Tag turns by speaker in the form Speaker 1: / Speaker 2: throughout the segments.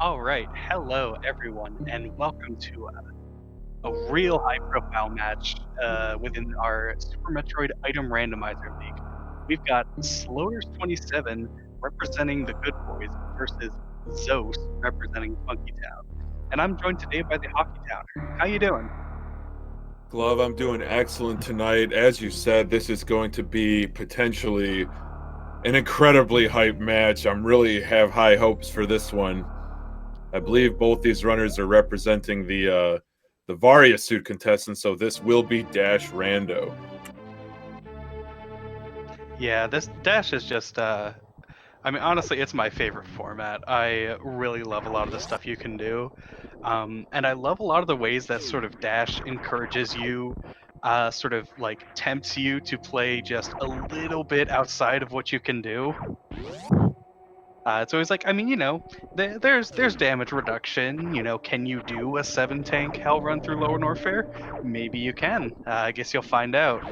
Speaker 1: All right, hello everyone, and welcome to a real high-profile match within our Super Metroid Item Randomizer League. We've got sloaters27 representing the Goodboys versus Zoast representing Funky Town, and I'm joined today by the Hockey Towner. How you doing?
Speaker 2: Glove, I'm doing excellent tonight. As you said, this is going to be potentially an incredibly hype match. I'm really have high hopes for this one. I believe both these runners are representing the Varia suit contestants, so this will be Dash Rando.
Speaker 1: Yeah, this Dash is just I mean, honestly, it's my favorite format. I really love a lot of the stuff you can do. And I love a lot of the ways that sort of Dash encourages you, sort of like tempts you to play just a little bit outside of what you can do. It's always like, I mean, there's damage reduction. Can you do a 7 tank hell run through Lower Norfair? Maybe you can. I guess you'll find out.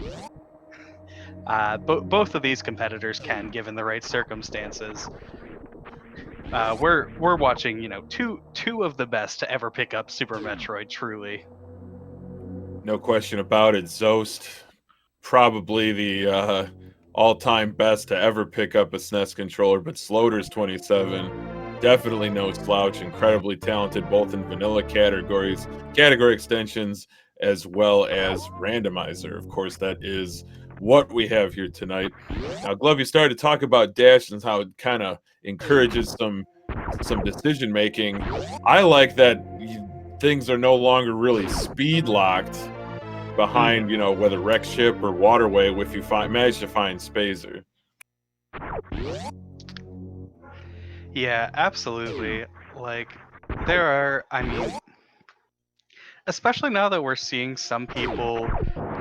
Speaker 1: Both of these competitors can, given the right circumstances. We're watching, two of the best to ever pick up Super Metroid. Truly,
Speaker 2: No question about it. Zoast, probably the all-time best to ever pick up a SNES controller, but sloaters27, definitely no slouch. Incredibly talented, both in vanilla category extensions, as well as randomizer. Of course, that is what we have here tonight. Now, Glove, you started to talk about Dash and how it kind of encourages some decision making. I like that things are no longer really speed locked behind, whether wreck ship or waterway if you manage to find Spazer.
Speaker 1: yeah, absolutely. Like I mean, especially now that we're seeing some people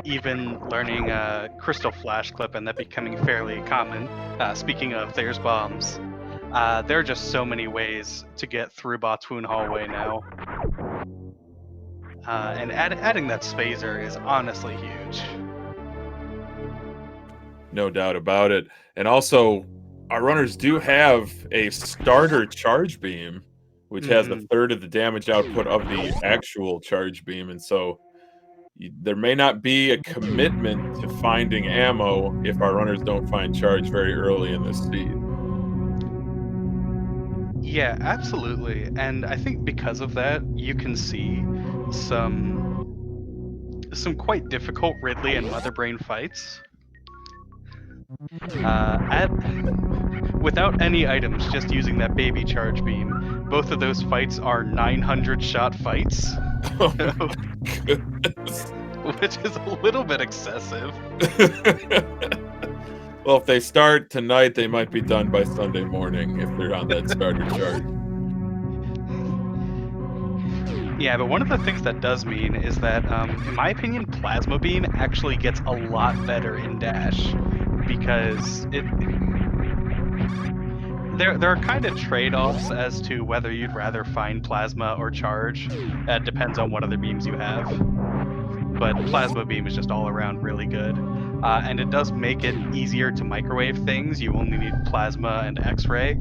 Speaker 1: even learning Crystal Flash Clip and that becoming fairly common. Speaking of, there's bombs. There are just so many ways to get through Batoon Hallway now. And adding that Spazer is honestly huge.
Speaker 2: No doubt about it. And also, our runners do have a starter charge beam, which has a third of the damage output of the actual charge beam. And so there may not be a commitment to finding ammo if our runners don't find charge very early in this seed.
Speaker 1: Yeah, absolutely. And I think because of that, you can see some quite difficult Ridley and Mother Brain fights. Without any items, just using that baby charge beam, both of those fights are 900 shot fights.
Speaker 2: Oh my goodness.
Speaker 1: Which is a little bit excessive.
Speaker 2: Well, if they start tonight, they might be done by Sunday morning if they're on that starter charge.
Speaker 1: Yeah, but one of the things that does mean is that, in my opinion, Plasma Beam actually gets a lot better in Dash, because there are kind of trade-offs as to whether you'd rather find Plasma or Charge. That depends on what other beams you have. But Plasma Beam is just all around really good. And it does make it easier to microwave things. You only need Plasma and X-Ray.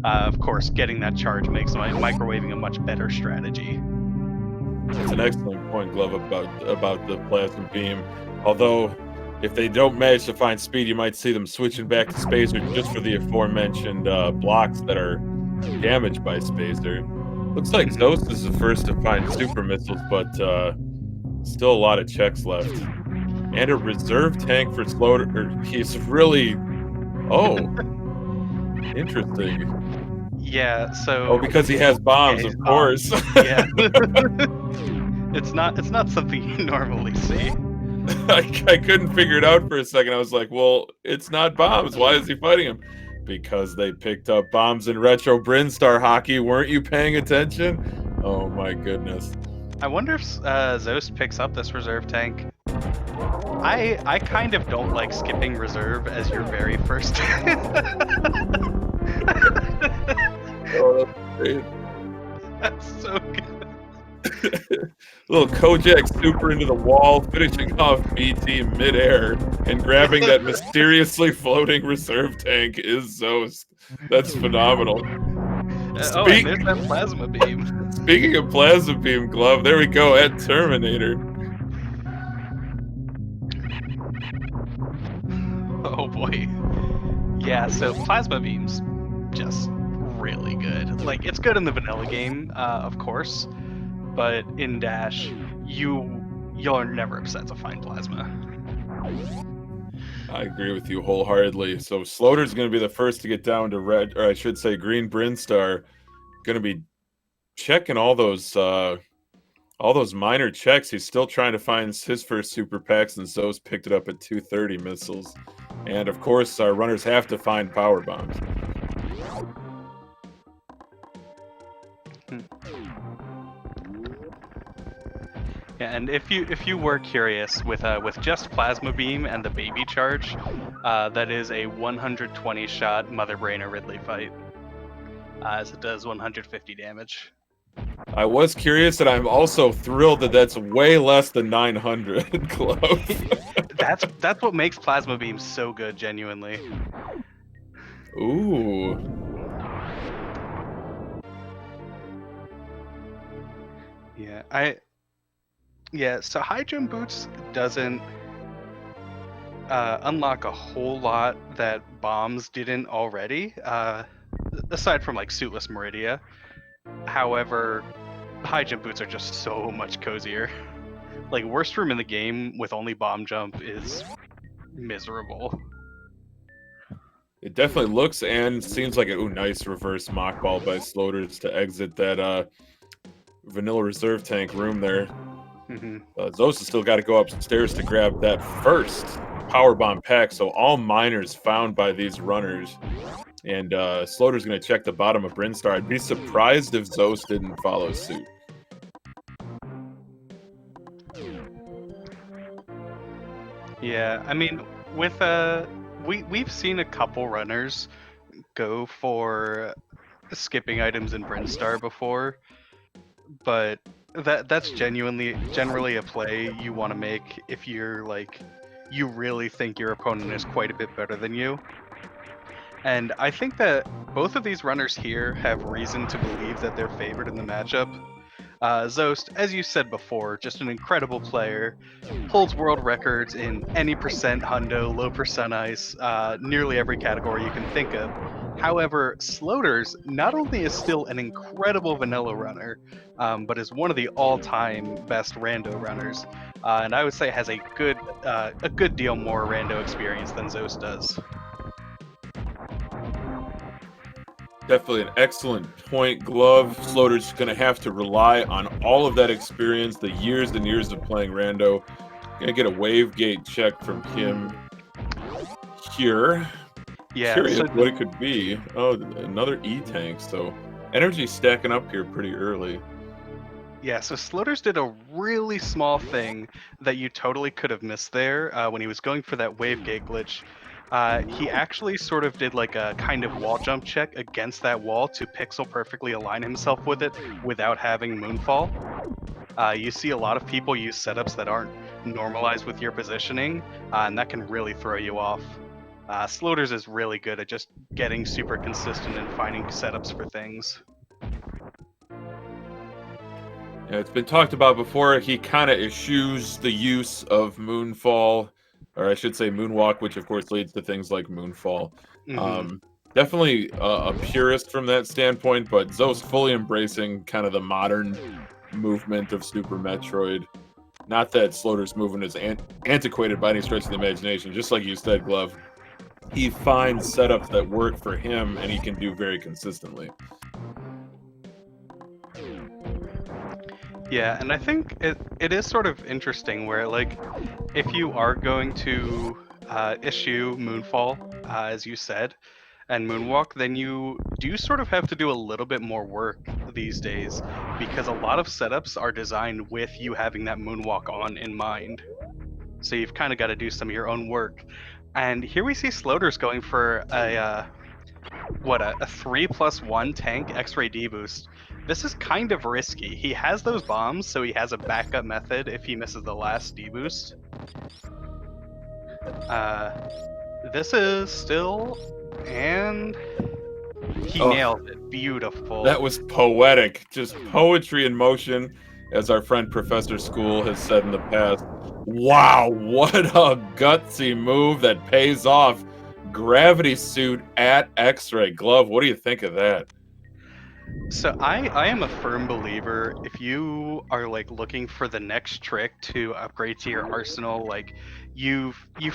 Speaker 1: Of course, getting that charge makes microwaving a much better strategy.
Speaker 2: That's an excellent point, Glove, about the Plasma Beam. Although, if they don't manage to find speed, you might see them switching back to Spazer just for the aforementioned blocks that are damaged by Spazer. Looks like Zoast is the first to find super missiles, but still a lot of checks left. And a reserve tank for Slaughter. He's really... Oh. Interesting.
Speaker 1: Yeah, so...
Speaker 2: Oh, because he has bombs, of course.
Speaker 1: Yeah. It's not something you normally see.
Speaker 2: I couldn't figure it out for a second. I was like, well, it's not bombs. Why is he fighting him? Because they picked up bombs in retro Brinstar hockey. Weren't you paying attention? Oh my goodness.
Speaker 1: I wonder if Zoast picks up this reserve tank. I kind of don't like skipping reserve as your very first.
Speaker 2: Oh, that's great.
Speaker 1: That's so good.
Speaker 2: Little Kojak super into the wall, finishing off BT midair, and grabbing that mysteriously floating reserve tank is Zoast. That's phenomenal.
Speaker 1: Oh, and there's that plasma beam.
Speaker 2: Speaking of plasma beam, Glove, there we go at Terminator.
Speaker 1: Oh boy. Yeah, so plasma beams, just really good. Like, it's good in the vanilla game, of course, but in Dash, you're never upset to find plasma.
Speaker 2: I agree with you wholeheartedly. So Sloater's going to be the first to get down to red, or I should say green Brinstar. Going to be checking all those minor checks. He's still trying to find his first super packs, and Zoast picked it up at 230 missiles. And of course, our runners have to find power bombs.
Speaker 1: Yeah, and if you were curious, with just plasma beam and the baby charge, that is a 120 shot Mother Brainer Ridley fight, as it does 150 damage.
Speaker 2: I was curious, and I'm also thrilled that that's way less than 900 Glove.
Speaker 1: That's what makes plasma beam so good, genuinely.
Speaker 2: Ooh.
Speaker 1: Yeah, so high jump boots doesn't unlock a whole lot that bombs didn't already, aside from like Suitless Meridia. However, high jump boots are just so much cozier. Like, worst room in the game with only bomb jump is miserable.
Speaker 2: It definitely looks and seems like a nice reverse mock ball by Sloaters to exit that vanilla reserve tank room there. Zoast has still got to go upstairs to grab that first power bomb pack. So all miners found by these runners, and Sloater's going to check the bottom of Brinstar. I'd be surprised if Zoast didn't follow suit.
Speaker 1: Yeah, I mean, with we've seen a couple runners go for skipping items in Brinstar before, but that's generally a play you want to make if you're like, you really think your opponent is quite a bit better than you. And I think that both of these runners here have reason to believe that they're favored in the matchup. Zoast, as you said before, just an incredible player, holds world records in any percent hundo, low percent ice, nearly every category you can think of. However, Sloaters not only is still an incredible vanilla runner, but is one of the all-time best rando runners, and I would say has a good deal more rando experience than Zoast does.
Speaker 2: Definitely an excellent point, Glove. Sloater's going to have to rely on all of that experience, the years and years of playing Rando. Going to get a wave gate check from him here.
Speaker 1: Yeah,
Speaker 2: Curious
Speaker 1: so
Speaker 2: what it could be. Oh, another E-tank. So energy stacking up here pretty early.
Speaker 1: Yeah, so Sloaters did a really small thing that you totally could have missed there when he was going for that wave gate glitch. He actually sort of did like a kind of wall jump check against that wall to pixel perfectly align himself with it without having moonfall. You see a lot of people use setups that aren't normalized with your positioning, and that can really throw you off. Sloaters is really good at just getting super consistent and finding setups for things.
Speaker 2: Yeah, it's been talked about before. He kind of eschews the use of moonfall, or I should say moonwalk, which of course leads to things like moonfall. Definitely a purist from that standpoint, but Zoast fully embracing kind of the modern movement of Super Metroid. Not that Sloater's movement is antiquated by any stretch of the imagination. Just like you said, Glove, he finds setups that work for him, and he can do very consistently.
Speaker 1: Yeah, and I think it is sort of interesting where, like, if you are going to issue Moonfall, as you said, and Moonwalk, then you do sort of have to do a little bit more work these days, because a lot of setups are designed with you having that Moonwalk on in mind. So you've kind of got to do some of your own work. And here we see Sloaters going for a 3+1 tank X-ray D-boost. This is kind of risky. He has those bombs, so he has a backup method if he misses the last D-boost. This is still, and He
Speaker 2: Oh,
Speaker 1: nailed it. Beautiful.
Speaker 2: that was poetic. Just poetry in motion, as our friend Professor School has said in the past. Wow, what a gutsy move that pays off. Gravity suit at X-ray glove. What do you think of that?
Speaker 1: So I am a firm believer if you are like looking for the next trick to upgrade to your arsenal, like you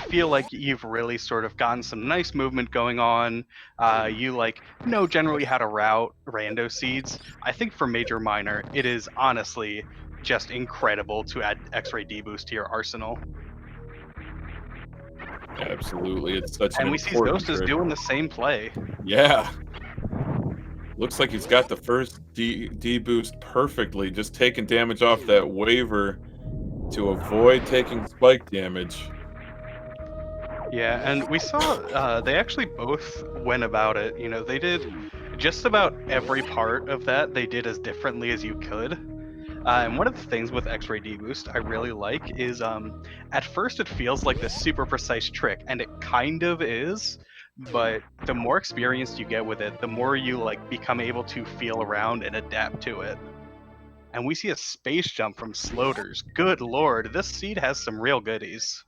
Speaker 1: feel like you've really sort of gotten some nice movement going on, you like know generally how to route rando seeds. I think for major minor, it is honestly just incredible to add X-ray deboost to your arsenal.
Speaker 2: Absolutely, it's such an
Speaker 1: And we see
Speaker 2: important
Speaker 1: Zoast is
Speaker 2: trick.
Speaker 1: doing the same play.
Speaker 2: Yeah. Looks like he's got the first D boost perfectly, just taking damage off that waiver to avoid taking spike damage.
Speaker 1: Yeah, and we saw they actually both went about it. You know, they did just about every part of that they did as differently as you could. And one of the things with X-Ray D-Boost I really like is at first it feels like this super precise trick, and it kind of is, but the more experienced you get with it, the more you like become able to feel around and adapt to it. And we see a space jump from Sloaters. Good lord, this seed has some real goodies.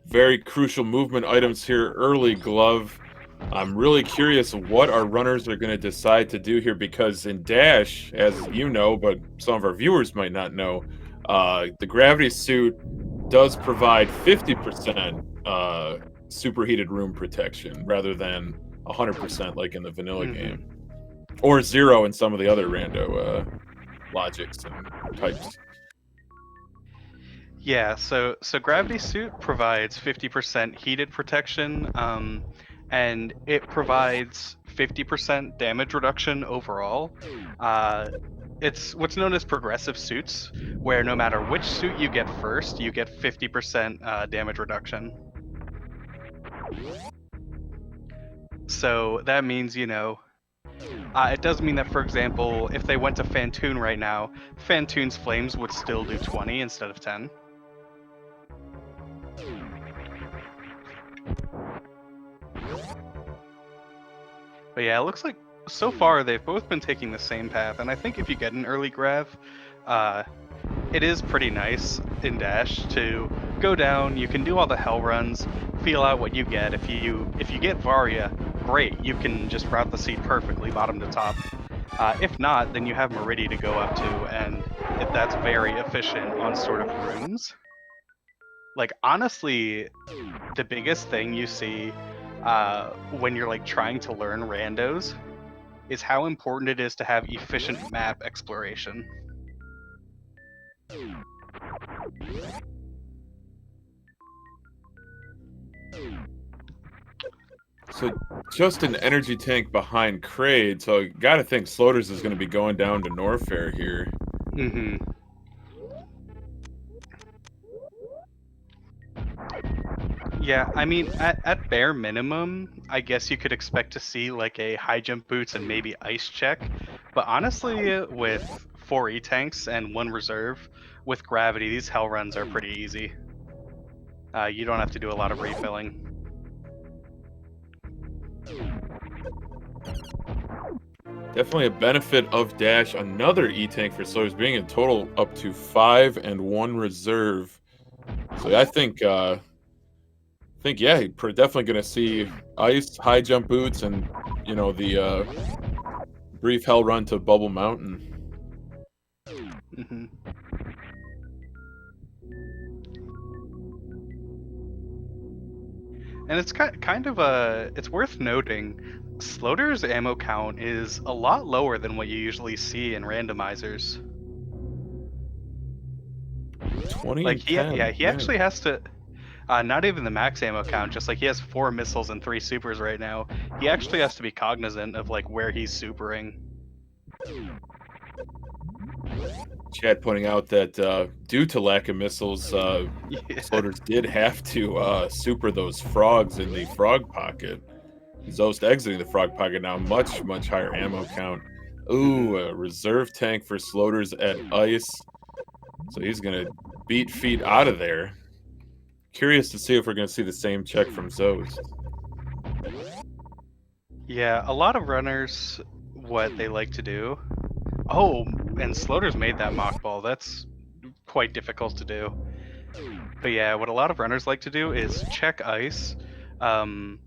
Speaker 2: Very crucial movement items here early, Glove. I'm really curious what our runners are going to decide to do here because in Dash, as you know, but some of our viewers might not know, the gravity suit does provide 50% superheated room protection rather than 100% like in the vanilla game. Or 0 in some of the other rando logics and types.
Speaker 1: Yeah, so gravity suit provides 50% heated protection, and it provides 50% damage reduction overall. It's what's known as progressive suits, where no matter which suit you get first, you get 50% damage reduction. So that means, you know, it does mean that, for example, if they went to Fantoon right now, Fantoon's flames would still do 20 instead of 10. But yeah, it looks like so far they've both been taking the same path, and I think if you get an early grav, it is pretty nice in Dash to go down. You can do all the hell runs, feel out what you get. If you get Varia, great, you can just route the seed perfectly bottom to top. If not, then you have Meridia to go up to, and that's very efficient on sort of rooms. Like honestly, the biggest thing you see when you're like trying to learn randos is how important it is to have efficient map exploration.
Speaker 2: So just an energy tank behind Kraid, so you gotta think Sloaters is gonna be going down to Norfair here.
Speaker 1: Yeah, I mean, at bare minimum, I guess you could expect to see like a high jump boots and maybe ice check. But honestly, with 4 E-tanks and 1 reserve, with gravity, these hell runs are pretty easy. You don't have to do a lot of refilling.
Speaker 2: Definitely a benefit of Dash. Another E-tank for Sloaters, being in total up to 5 and 1 reserve. So I think yeah, you're definitely going to see ice, high jump boots, and you know the brief hell run to Bubble Mountain.
Speaker 1: And it's kind of it's worth noting, Sloater's ammo count is a lot lower than what you usually see in randomizers.
Speaker 2: 20
Speaker 1: Like
Speaker 2: and 10.
Speaker 1: he actually has to. Not even the max ammo count, just like he has 4 missiles and 3 supers right now. He actually has to be cognizant of like where he's supering.
Speaker 2: Chad pointing out that due to lack of missiles, Sloaters did have to super those frogs in the frog pocket. Zoast exiting the frog pocket now, much higher ammo count. Ooh, a reserve tank for Sloaters at ice. So he's gonna beat feet out of there. Curious to see if we're gonna see the same check from Zoast.
Speaker 1: Yeah, a lot of runners, what they like to do. Oh, and Sloaters made that mock ball. That's quite difficult to do. But yeah, what a lot of runners like to do is check ice, um,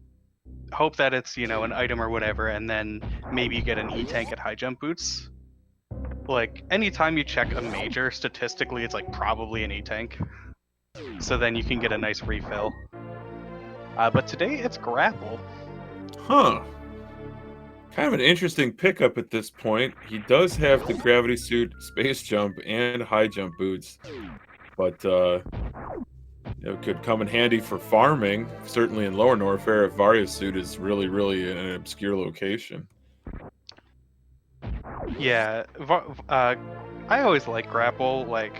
Speaker 1: hope that it's, an item or whatever, and then maybe you get an E-tank at high jump boots. Like, anytime you check a major, statistically, it's like probably an E-tank. So then you can get a nice refill. But today it's grapple.
Speaker 2: Huh. Kind of an interesting pickup at this point. He does have the gravity suit, space jump, and high jump boots, but it could come in handy for farming. Certainly in Lower Norfair, if Varia's suit is really, really in an obscure location.
Speaker 1: Yeah, I always like grapple. Like,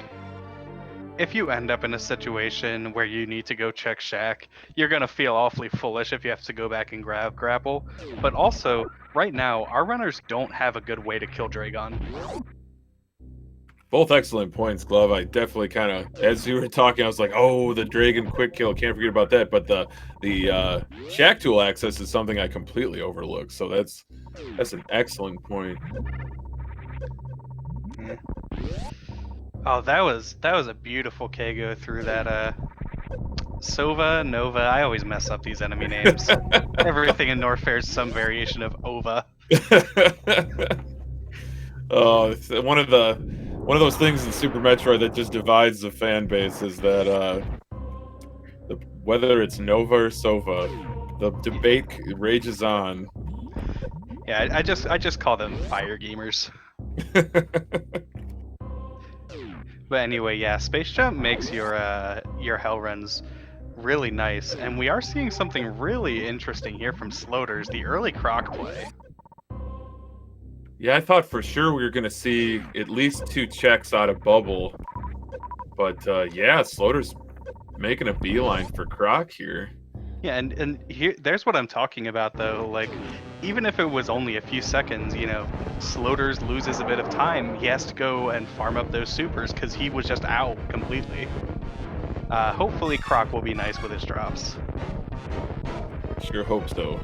Speaker 1: if you end up in a situation where you need to go check Shack, you're gonna feel awfully foolish if you have to go back and grab grapple. But also, right now, our runners don't have a good way to kill Dragon.
Speaker 2: Both excellent points, Glove. I definitely kind of, as you were talking, I was like, oh, the Dragon quick kill, can't forget about that. But the Shack tool access is something I completely overlooked. So that's an excellent point.
Speaker 1: Yeah. Oh, that was a beautiful Kago through that Sova, Nova. I always mess up these enemy names. Everything in Norfair is some variation of Ova.
Speaker 2: Oh, it's one of those things in Super Metroid that just divides the fan base is that whether it's Nova or Sova, the debate rages on.
Speaker 1: Yeah, I just call them fire gamers. But anyway, yeah, Space Jump makes your hell runs really nice, and we are seeing something really interesting here from Sloaters, the early Croc play.
Speaker 2: Yeah, I thought for sure we were going to see at least 2 checks out of Bubble. But yeah, Sloater's making a beeline for Croc here.
Speaker 1: Yeah, and here there's what I'm talking about though. Like, even if it was only a few seconds, Sloaters loses a bit of time. He has to go and farm up those supers because he was just out completely. Hopefully Croc will be nice with his drops.
Speaker 2: Sure hope so.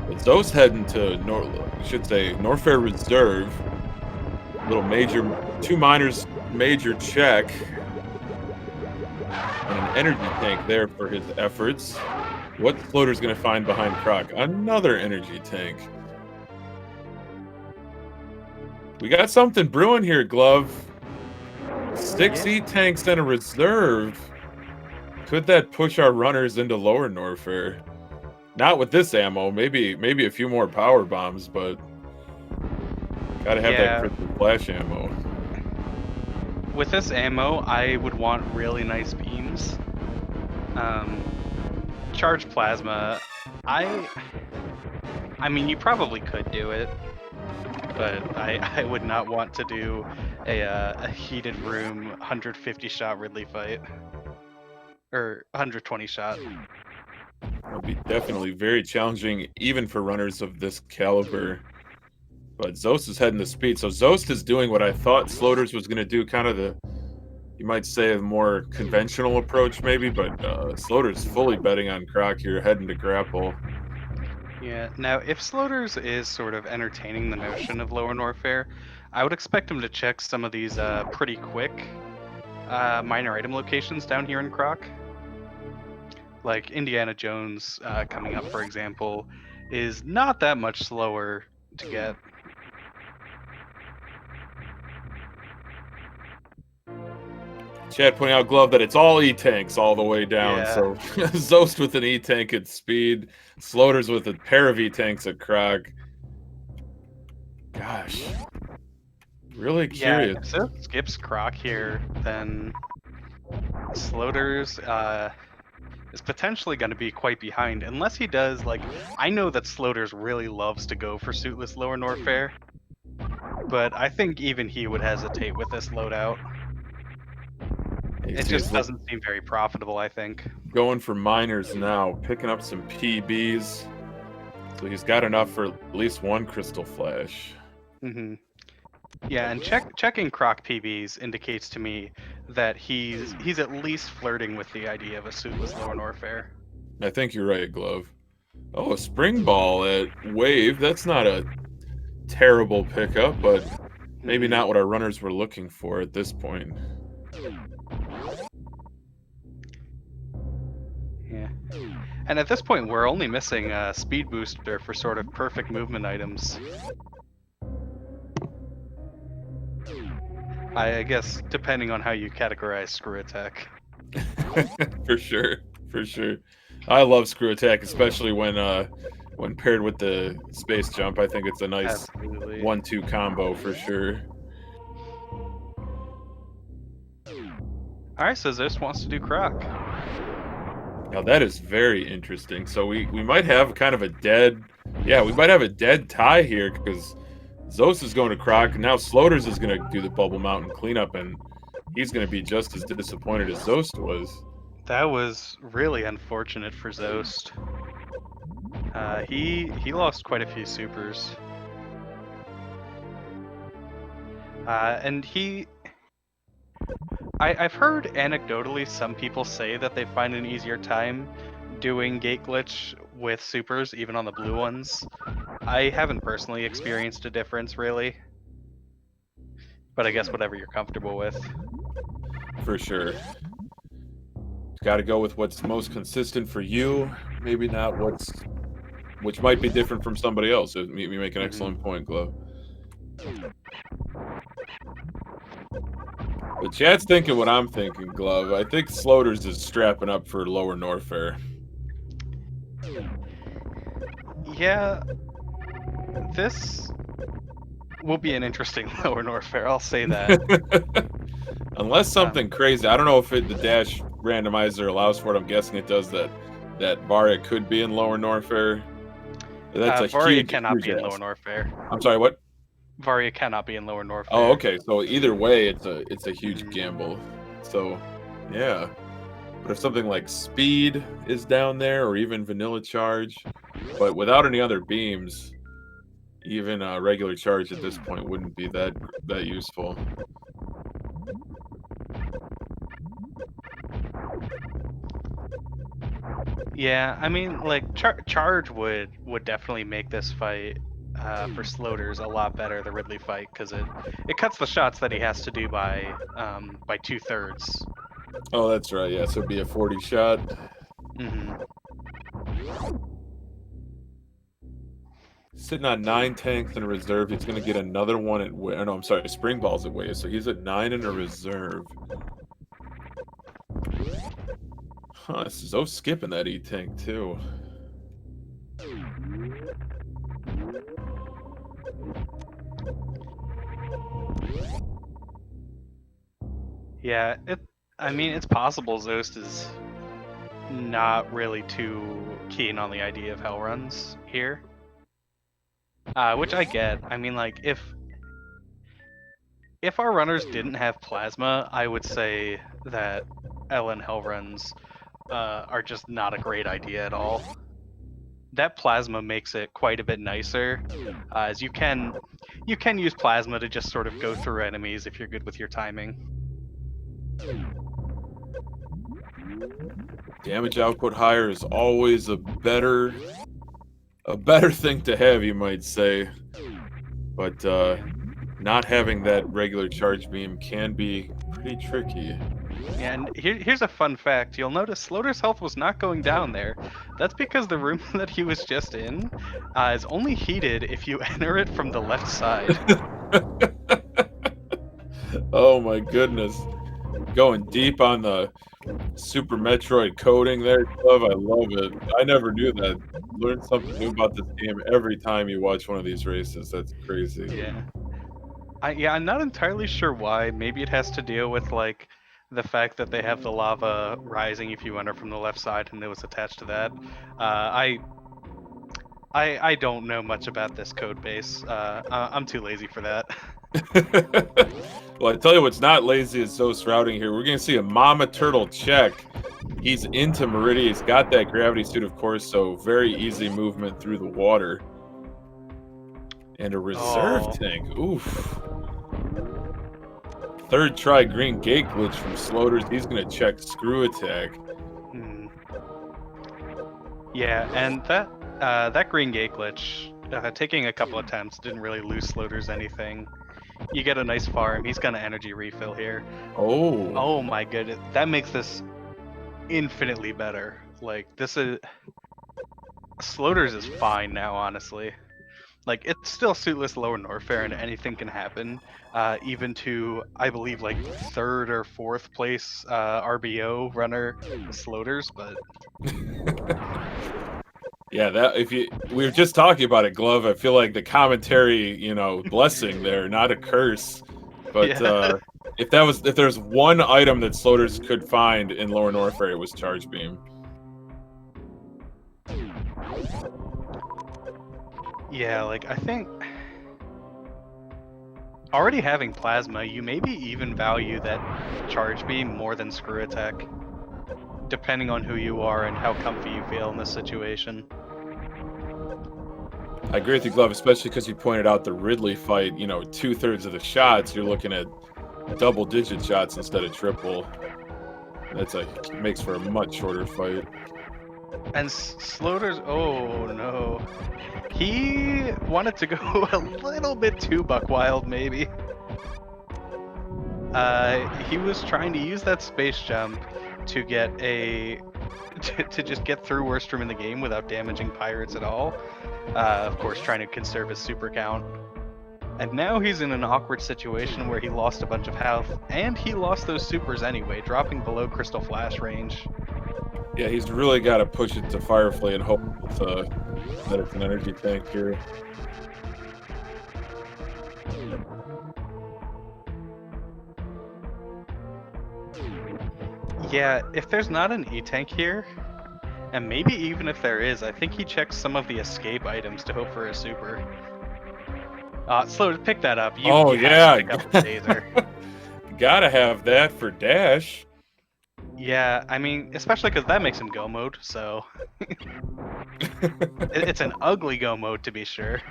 Speaker 2: But Zoast heading to Norfair Reserve. Little major, 2 miners, major check. And an energy tank there for his efforts. What Floater's gonna find behind Croc? Another energy tank. We got something brewing here, Glove. 6 E-tanks and a reserve. Could that push our runners into Lower Norfair? Not with this ammo. Maybe a few more power bombs, but gotta have that crystal flash ammo.
Speaker 1: With this ammo, I would want really nice beams. Charged plasma. I mean, you probably could do it, but I would not want to do a heated room 150 shot Ridley fight or 120 shot.
Speaker 2: That'd be definitely very challenging, even for runners of this caliber. But Zoast is heading to speed, so Zoast is doing what I thought Sloaters was going to do, kind of you might say, a more conventional approach, maybe. But Sloaters fully betting on Croc here, heading to grapple.
Speaker 1: Yeah. Now, if Sloaters is sort of entertaining the notion of Lower Norfair, I would expect him to check some of these pretty quick minor item locations down here in Croc. Like Indiana Jones coming up, for example, is not that much slower to get.
Speaker 2: Chad pointing out, Glove, that it's all E-tanks all the way down.
Speaker 1: Yeah.
Speaker 2: So Zoast with an E-tank at speed, Sloaters with a pair of E-tanks at Croc. Gosh. Really curious.
Speaker 1: Yeah, if Zoast skips Croc here, then Sloaters is potentially going to be quite behind, unless he does, like, I know that Sloaters really loves to go for Suitless Lower Norfair, but I think even he would hesitate with this loadout. It just doesn't seem very profitable, I think.
Speaker 2: Going for miners now, picking up some PBs. So he's got enough for at least 1 crystal flash.
Speaker 1: Mm-hmm. Yeah, and checking Croc PBs indicates to me that he's at least flirting with the idea of a Suitless Lower Norfair.
Speaker 2: I think you're right, Glove. Oh, a spring ball at wave. That's not a terrible pickup, but maybe not what our runners were looking for at this point.
Speaker 1: Yeah. And at this point, we're only missing a speed booster for sort of perfect movement items. I guess depending on how you categorize screw attack.
Speaker 2: For sure, for sure. I love screw attack, especially when paired with the space jump. I think it's a nice
Speaker 1: Absolutely.
Speaker 2: 1-2 combo for sure.
Speaker 1: All right, so Zoast wants to do Croc.
Speaker 2: Now that is very interesting. So we might have kind of a dead, yeah, we might have a dead tie here because Zoast is going to Croc, and now Sloaters is going to do the Bubble Mountain cleanup, and he's going to be just as disappointed as Zoast was.
Speaker 1: That was really unfortunate for Zoast. He lost quite a few supers. And I've heard anecdotally some people say that they find an easier time doing gate glitch with supers, even on the blue ones. I haven't personally experienced a difference, really. But I guess whatever you're comfortable with.
Speaker 2: For sure. Got to go with what's most consistent for you, maybe not which might be different from somebody else. You make an excellent point, Glove. But chat's thinking what I'm thinking, Glove. I think Sloaters is strapping up for lower Norfair.
Speaker 1: Yeah, this will be an interesting lower Norfair, I'll say that.
Speaker 2: Unless something crazy. I don't know if the dash randomizer allows for it. I'm guessing it does that Varia could be in lower Norfair. That's a
Speaker 1: Varia
Speaker 2: huge,
Speaker 1: cannot
Speaker 2: huge
Speaker 1: be in
Speaker 2: ask.
Speaker 1: lower Norfair.
Speaker 2: I'm sorry, what?
Speaker 1: Varia cannot be in lower Norfair.
Speaker 2: Oh, okay. So either way, it's a huge gamble. So, yeah. But if something like speed is down there, or even vanilla charge, but without any other beams, even a regular charge at this point wouldn't be that useful.
Speaker 1: Yeah, I mean, like charge would definitely make this fight for Sloaters a lot better, the Ridley fight, because it cuts the shots that he has to do by 2/3.
Speaker 2: Oh, that's right. Yeah, so it'd be a 40 shot. Sitting on 9 tanks in a reserve. He's going to get another one at wave. No, I'm sorry, spring balls at wave. So he's at 9 in a reserve. Huh, Zoast skipping that E-tank too.
Speaker 1: Yeah, I mean, it's possible Zoast is not really too keen on the idea of hell runs here. Which I get. I mean, like, if our runners didn't have plasma, I would say that LN hell runs are just not a great idea at all. That plasma makes it quite a bit nicer, as you can use plasma to just sort of go through enemies if you're good with your timing.
Speaker 2: Damage output higher is always a better thing to have, you might say. But not having that regular charge beam can be pretty tricky.
Speaker 1: Yeah, and here's a fun fact. You'll notice Sloater's health was not going down there. That's because the room that he was just in is only heated if you enter it from the left side.
Speaker 2: Oh my goodness. Going deep on the Super Metroid coding there, Glove. I love it. I never knew that. Learn something new about this game every time you watch one of these races. That's crazy.
Speaker 1: Yeah. I'm not entirely sure why. Maybe it has to deal with, like, the fact that they have the lava rising if you enter from the left side, and it was attached to that. I don't know much about this code base. I'm too lazy for that.
Speaker 2: Well, I tell you what's not lazy is Zoast routing here. We're going to see a Mama Turtle check. He's into Meridia. He's got that gravity suit, of course, so very easy movement through the water. And a reserve tank. Oof. Third try green gate glitch from Sloaters. He's going to check screw attack.
Speaker 1: Yeah, and That green gate glitch, taking a couple attempts, didn't really lose Sloaters anything. You get a nice farm. He's gonna energy refill here.
Speaker 2: Oh.
Speaker 1: Oh my goodness, that makes this infinitely better. Like this is Sloaters is fine now, honestly. Like it's still Suitless Norfair and anything can happen. Even to I believe like third or fourth place RBO runner Sloaters, but
Speaker 2: Yeah, we were just talking about it, Glove. I feel like the commentary, blessing there, not a curse. But
Speaker 1: yeah.
Speaker 2: if there's one item that Sloaters could find in Lower Norfair, it was Charge Beam.
Speaker 1: Yeah, like I think already having Plasma, you maybe even value that Charge Beam more than Screw Attack, depending on who you are and how comfy you feel in this situation.
Speaker 2: I agree with you, Glove, especially because you pointed out the Ridley fight, 2/3 of the shots, you're looking at double-digit shots instead of triple. Makes for a much shorter fight.
Speaker 1: And Sloaters, oh no. He wanted to go a little bit too buck wild, maybe. He was trying to use that space jump to get to just get through worst room in the game without damaging pirates at all. Of course, trying to conserve his super count. And now he's in an awkward situation where he lost a bunch of health, and he lost those supers anyway, dropping below Crystal Flash range.
Speaker 2: Yeah, he's really got to push it to Firefly and hope that it's an energy tank here.
Speaker 1: Yeah, if there's not an E-tank here, and maybe even if there is, I think he checks some of the escape items to hope for a super. Slow, pick that up. You have to pick up the taser.
Speaker 2: Gotta have that for dash.
Speaker 1: Yeah, I mean, especially because that makes him go mode, so... It's an ugly go mode, to be sure.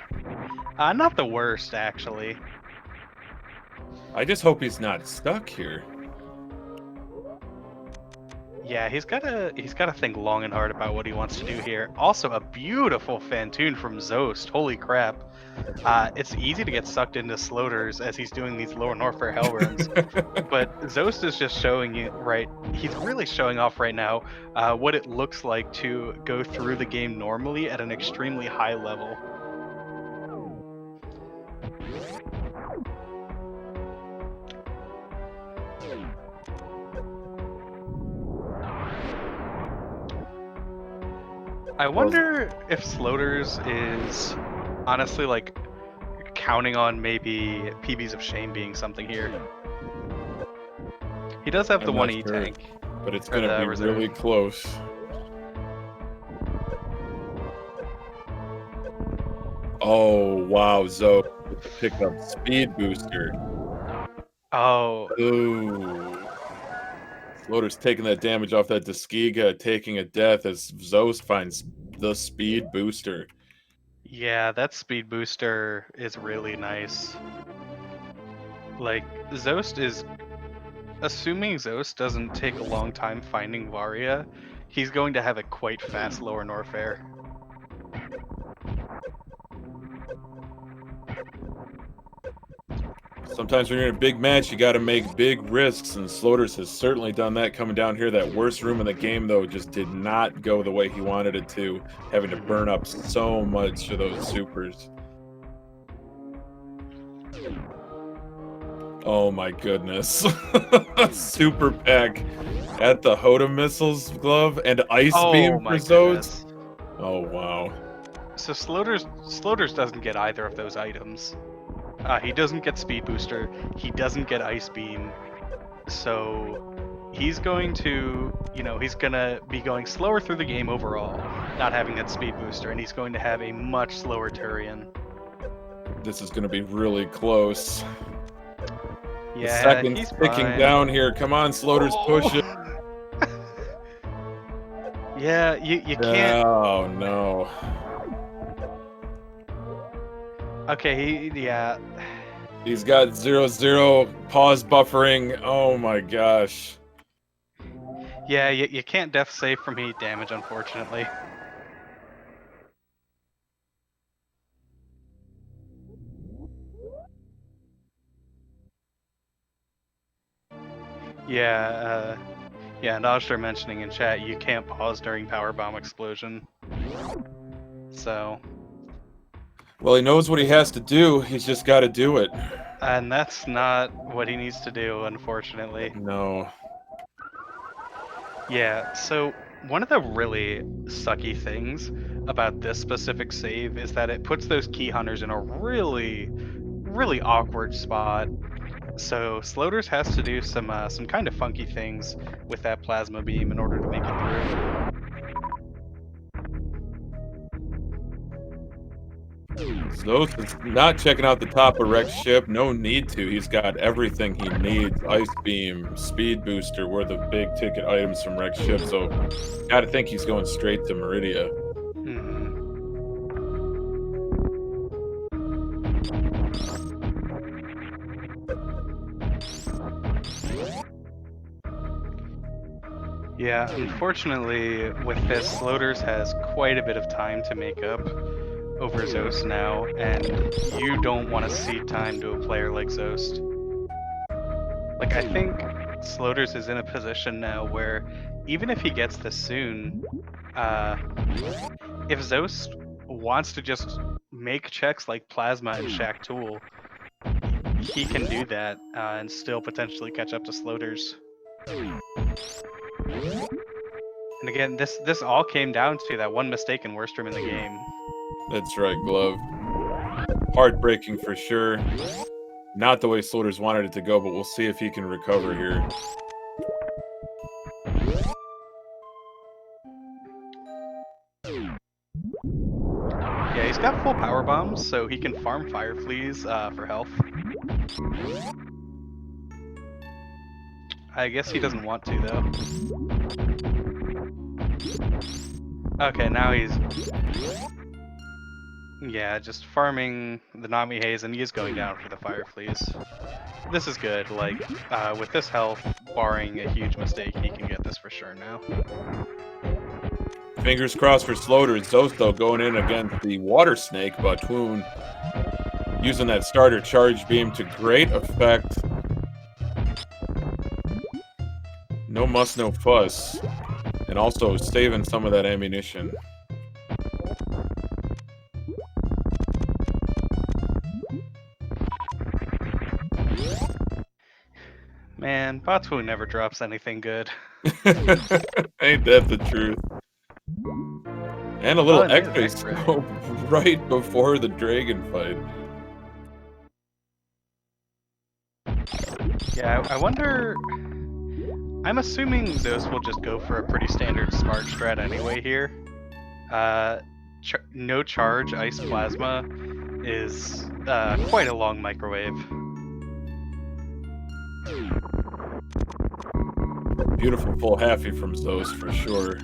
Speaker 1: Not the worst, actually.
Speaker 2: I just hope he's not stuck here.
Speaker 1: Yeah, he's gotta think long and hard about what he wants to do here. Also, a beautiful Fantoon from Zoast. Holy crap. It's easy to get sucked into Sloaters as he's doing these Lower Norfair hell runs. But Zoast is just showing you, right, he's really showing off right now what it looks like to go through the game normally at an extremely high level. I wonder if Sloaters is honestly like counting on maybe PBs of Shame being something here. He does have the one E-tank.
Speaker 2: But it's going to be really close. Oh, wow, Zoe picked up Speed Booster.
Speaker 1: Oh.
Speaker 2: Ooh. Sloaters taking that damage off that Deskiga, taking a death as Zoast finds the Speed Booster.
Speaker 1: Yeah, that Speed Booster is really nice. Like, Zoast is... Assuming Zoast doesn't take a long time finding Varia, he's going to have a quite fast Lower Norfair.
Speaker 2: Sometimes when you're in a big match, you got to make big risks, and Sloaters has certainly done that coming down here. That worst room in the game, though, just did not go the way he wanted it to, having to burn up so much of those supers. Oh my goodness. Super pack at the Hoda missiles, Glove, and Ice Beam for Zoast. Oh, wow.
Speaker 1: So Sloaters doesn't get either of those items. He doesn't get Speed Booster, he doesn't get Ice Beam, so he's going to, he's gonna be going slower through the game overall, not having that Speed Booster, and he's going to have a much slower Turian.
Speaker 2: This is gonna be really close.
Speaker 1: Yeah,
Speaker 2: the second's ticking down here. Come on, Sloaters, push it.
Speaker 1: Yeah, you can't.
Speaker 2: Oh, no.
Speaker 1: Okay, yeah.
Speaker 2: He's got 0-0 pause buffering. Oh my gosh.
Speaker 1: Yeah, you can't def save from heat damage, unfortunately. Yeah, yeah, and Oshler mentioning in chat you can't pause during power bomb explosion. So,
Speaker 2: Well, he knows what he has to do. He's just got to do it.
Speaker 1: and that's not what he needs to do, unfortunately.
Speaker 2: No.
Speaker 1: Yeah, so one of the really sucky things about this specific save is that it puts those key hunters in a really, really awkward spot. So Sloaters has to do some kind of funky things with that plasma beam in order to make it through.
Speaker 2: Zoast is not checking out the top of Rex ship. No need to. He's got everything he needs. Ice Beam, Speed Booster were the big ticket items from Rex ship, so gotta think he's going straight to Meridia.
Speaker 1: Mhm. Yeah, unfortunately, with this, Sloaters has quite a bit of time to make up over Zoast now, and you don't want to cede time to a player like Zoast. Like, I think Sloaters is in a position now where even if he gets this soon, if Zoast wants to just make checks like Plasma and Shack Tool, he can do that and still potentially catch up to Sloaters. And again, this all came down to that one mistake in worst room in the game.
Speaker 2: That's right, Glove. Heartbreaking for sure. Not the way Sloaters wanted it to go, but we'll see if he can recover here.
Speaker 1: Yeah, he's got full power bombs, so he can farm Fire Fleas for health. I guess he doesn't want to, though. Okay, now he's... Yeah, just farming the Nami Haze, and he's going down for the Fire Fleas. This is good, like, with this health, barring a huge mistake, he can get this for sure now.
Speaker 2: Fingers crossed for Sloaters. Zoast, though, going in against the Water Snake, but Twoon using that starter charge beam to great effect. No muss, no fuss. And also saving some of that ammunition.
Speaker 1: Man, Batu never drops anything good.
Speaker 2: Ain't that the truth? And a little
Speaker 1: and
Speaker 2: X-ray scope right before the dragon fight.
Speaker 1: Yeah, I wonder... I'm assuming Zoast will just go for a pretty standard smart strat anyway here. No charge Ice Plasma is quite a long microwave.
Speaker 2: Beautiful full halfie from Zoast for sure.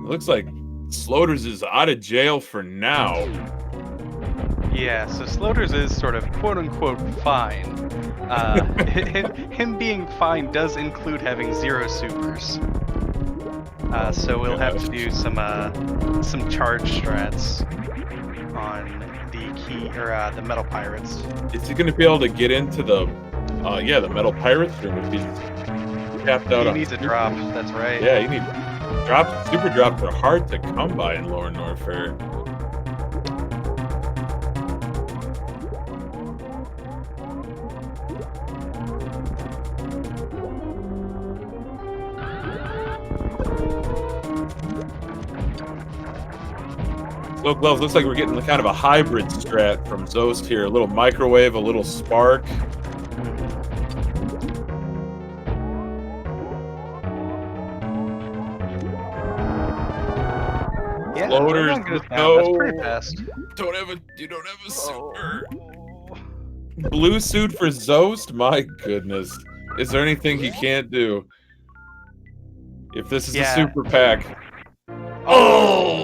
Speaker 2: Looks like Sloaters is out of jail for now.
Speaker 1: Yeah, so Sloaters is sort of quote-unquote fine. Him being fine does include having 0 supers. So we'll have to do some charge strats on the key or the Metal Pirates.
Speaker 2: Is he going to be able to get into the the Metal Pirates room if he's tapped out?
Speaker 1: He needs a drop. That's right.
Speaker 2: Yeah, you need drops. Super drops are hard to come by in Lower Norfair. So Gloves, looks like we're getting kind of a hybrid strat from Zoast here. A little microwave, a little spark.
Speaker 1: Yeah,
Speaker 2: Floaters,
Speaker 1: that's pretty fast.
Speaker 2: You don't have a super. Blue suit for Zoast? My goodness. Is there anything he can't do? If this is a super pack. Oh!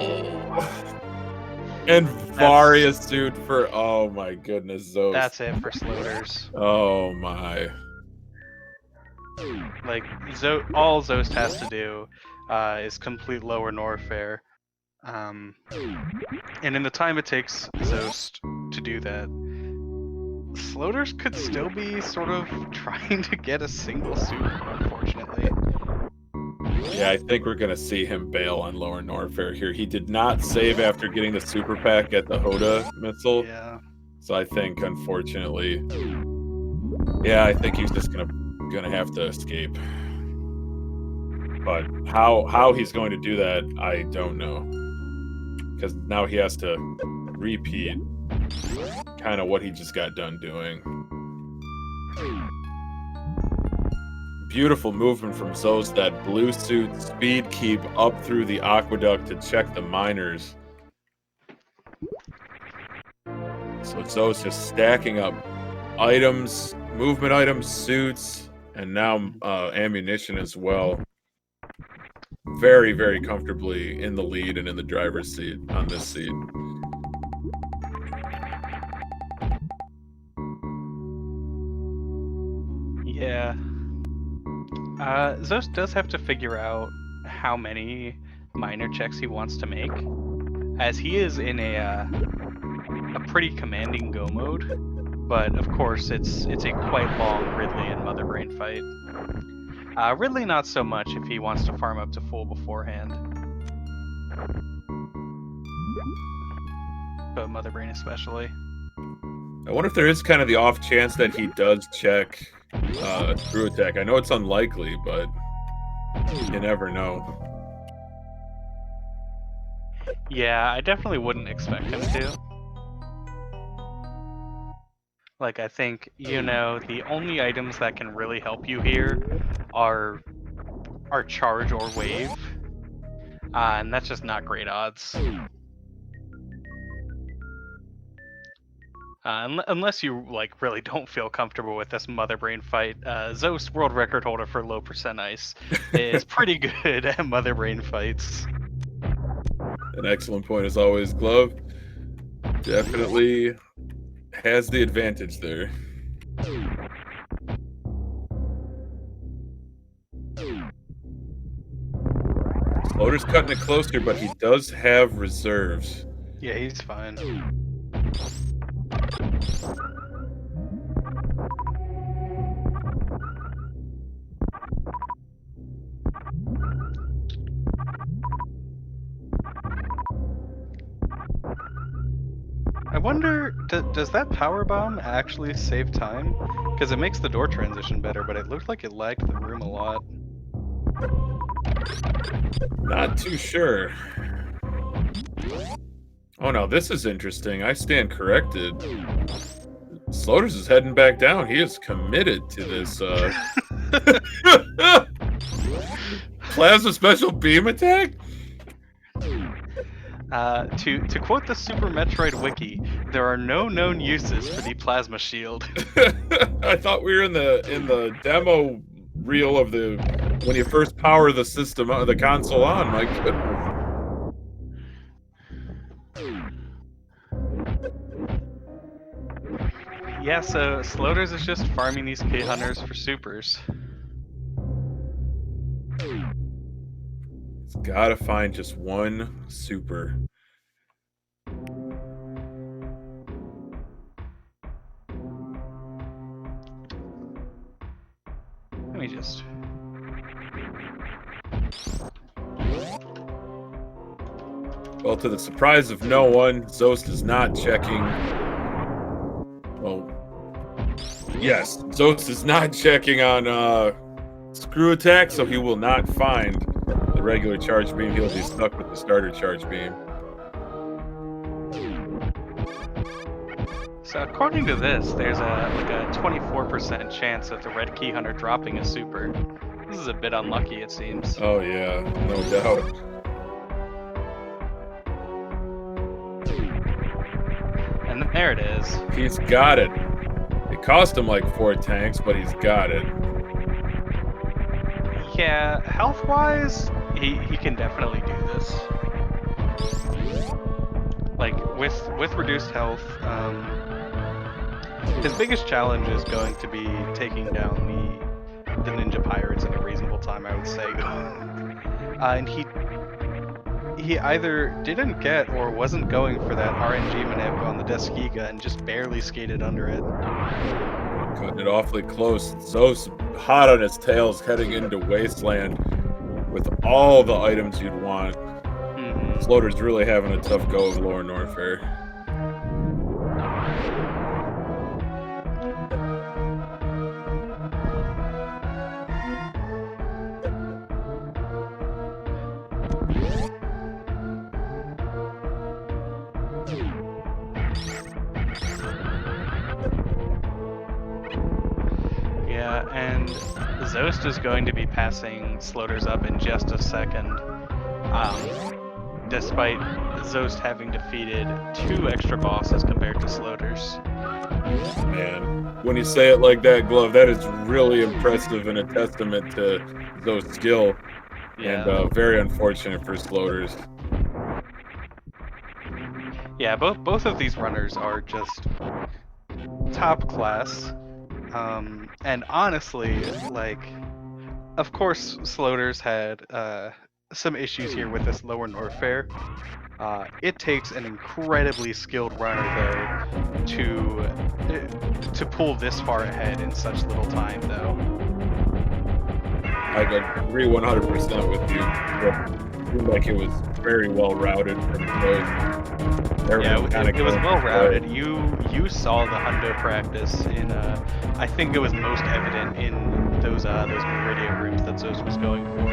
Speaker 2: And Varia suit for, oh my goodness, Zoast.
Speaker 1: That's it for Sloaters.
Speaker 2: Oh my.
Speaker 1: Like, all Zoast has to do is complete Lower Norfair. And in the time it takes Zoast to do that, Sloaters could still be sort of trying to get a single super, unfortunately.
Speaker 2: Yeah, I think we're going to see him bail on Lower Norfair here. He did not save after getting the super pack at the Hoda missile.
Speaker 1: Yeah.
Speaker 2: So I think, unfortunately, yeah, I think he's just gonna have to escape. But how he's going to do that, I don't know. Because now he has to repeat kind of what he just got done doing. Beautiful movement from Zoast, that blue suit speed keep up through the aqueduct to check the miners. So Zoast just stacking up items, movement items, suits, and now ammunition as well. Very, very comfortably in the lead and in the driver's seat on this seat.
Speaker 1: Yeah. Zoast does have to figure out how many miner checks he wants to make, as he is in a pretty commanding go mode. But of course, it's a quite long Ridley and Mother Brain fight. Ridley not so much if he wants to farm up to full beforehand. But Mother Brain especially.
Speaker 2: I wonder if there is kind of the off chance that he does check a screw attack. I know it's unlikely, but you never know.
Speaker 1: Yeah, I definitely wouldn't expect him to. Like, I think, you know, the only items that can really help you here are charge or wave. And that's just not great odds. Unless you, like, really don't feel comfortable with this Mother Brain fight. Zoast, world record holder for low percent ice, is pretty good at Mother Brain fights.
Speaker 2: An excellent point as always, Glove. Definitely has the advantage there. Sloater's cutting it closer, but he does have reserves.
Speaker 1: Yeah, he's fine. I wonder, does that power bomb actually save time? Because it makes the door transition better, but it looked like it lagged the room a lot.
Speaker 2: Not too sure. Oh no, this is interesting. I stand corrected. Sloaters is heading back down. He is committed to this plasma special beam attack?
Speaker 1: To quote the Super Metroid wiki, there are no known uses for the plasma shield.
Speaker 2: I thought we were in the demo reel of the when you first power the system, the console on. My goodness.
Speaker 1: Yeah, so Sloaters is just farming these K-Hunters for supers.
Speaker 2: It's gotta find just one super.
Speaker 1: Let me just...
Speaker 2: Well, to the surprise of no one, Zoast is not checking. Well, yes, Zoast is not checking on screw attack, so he will not find the regular charge beam. He'll be stuck with the starter charge beam.
Speaker 1: So according to this, there's like a 24% chance of the red key hunter dropping a super. This is a bit unlucky, it seems.
Speaker 2: Oh yeah, no doubt.
Speaker 1: And there it is.
Speaker 2: He's got it. It cost him like 4 tanks, but he's got it.
Speaker 1: Yeah, health-wise, he can definitely do this. Like, with reduced health, his biggest challenge is going to be taking down the ninja pirates in a reasonable time, I would say. And he either didn't get or wasn't going for that RNG manip on the Deskiga and just barely skated under it.
Speaker 2: Cutting it awfully close. Zoast hot on his tails heading into Wasteland with all the items you'd want. Sloater's really having a tough go of Lower Norfair.
Speaker 1: Yeah, and Zoast is going to be passing Sloaters up in just a second. Despite Zoast having defeated 2 extra bosses compared to Sloaters.
Speaker 2: Man, when you say it like that, Glove, that is really impressive and a testament to Zoast's skill.
Speaker 1: Yeah.
Speaker 2: And very unfortunate for Sloaters.
Speaker 1: Yeah, both of these runners are just top class. And honestly, like, of course, Sloaters had some issues here with this Lower Norfair. It takes an incredibly skilled runner, though, to pull this far ahead in such little time, though.
Speaker 2: I agree 100% with you. It seemed like it was very well routed from both.
Speaker 1: Yeah, it was well routed. You saw the hundo practice in I think it was most evident in those Meridia rooms that Zoast was going for.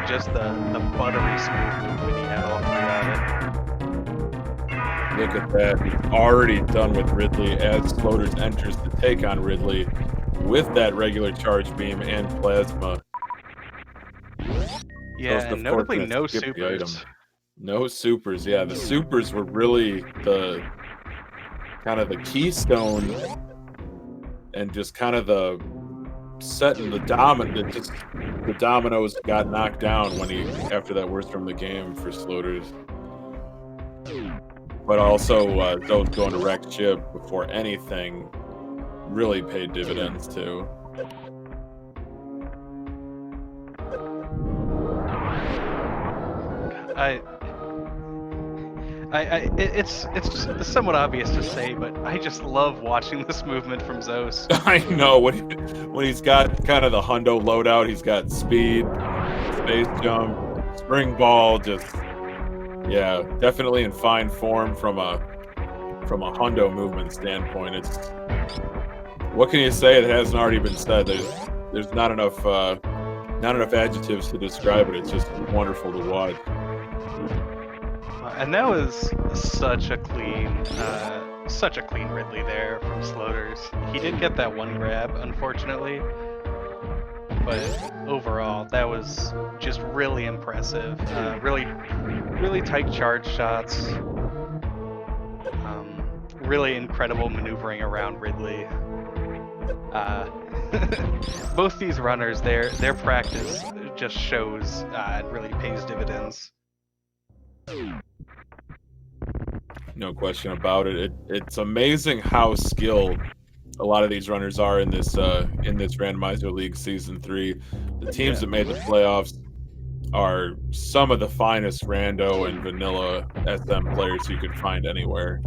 Speaker 1: Just the buttery smooth movement he had all throughout it.
Speaker 2: Look at that. He's already done with Ridley as Sloaters enters to take on Ridley with that regular charge beam and plasma.
Speaker 1: Yeah, and notably no supers.
Speaker 2: No supers, yeah. The supers were really the kind of the keystone and just kind of the setting the dominoes got knocked down when after that worst from the game for Sloaters. But also those going to wreck chip before anything really paid dividends too.
Speaker 1: It's somewhat obvious to say, but I just love watching this movement from Zoast.
Speaker 2: I know when he's got kind of the hundo loadout, he's got speed, space jump, spring ball, just yeah, definitely in fine form from a hundo movement standpoint. It's what can you say that hasn't already been said? There's not enough adjectives to describe it. It's just wonderful to watch.
Speaker 1: And that was such a clean Ridley there from Sloaters. He did get that one grab, unfortunately, but overall, that was just really impressive. Really tight charge shots. Really incredible maneuvering around Ridley. Both these runners, their practice just shows it really pays dividends.
Speaker 2: No question about it. It's amazing how skilled a lot of these runners are in this Randomizer League Season 3. The teams that made the playoffs are some of the finest rando and vanilla SM players you could find anywhere.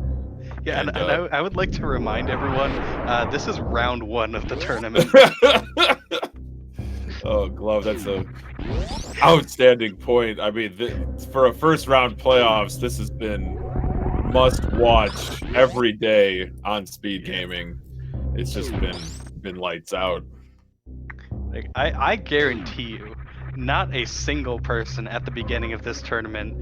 Speaker 1: Yeah, and I would like to remind everyone, this is round 1 of the tournament.
Speaker 2: Oh, Glove, that's a outstanding point. I mean, for a first round playoffs, this has been must watch every day on speed gaming. It's just been lights out.
Speaker 1: Like I guarantee you, not a single person at the beginning of this tournament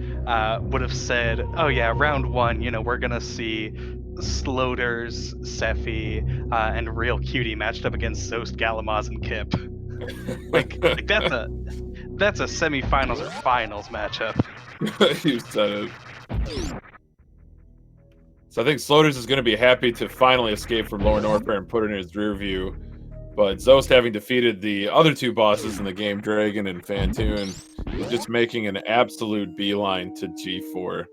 Speaker 1: would have said, "Oh yeah, round 1, you know, we're gonna see Sloaters, Sephi, and Real Cutie matched up against Zoast, Galamaz, and Kip." like that's a semifinals or finals matchup.
Speaker 2: You said it. So I think Sloaters is going to be happy to finally escape from Lower Norfair and put it in his rear view. But Zoast, having defeated the other 2 bosses in the game, Dragon and Fantoon, is just making an absolute beeline to G4.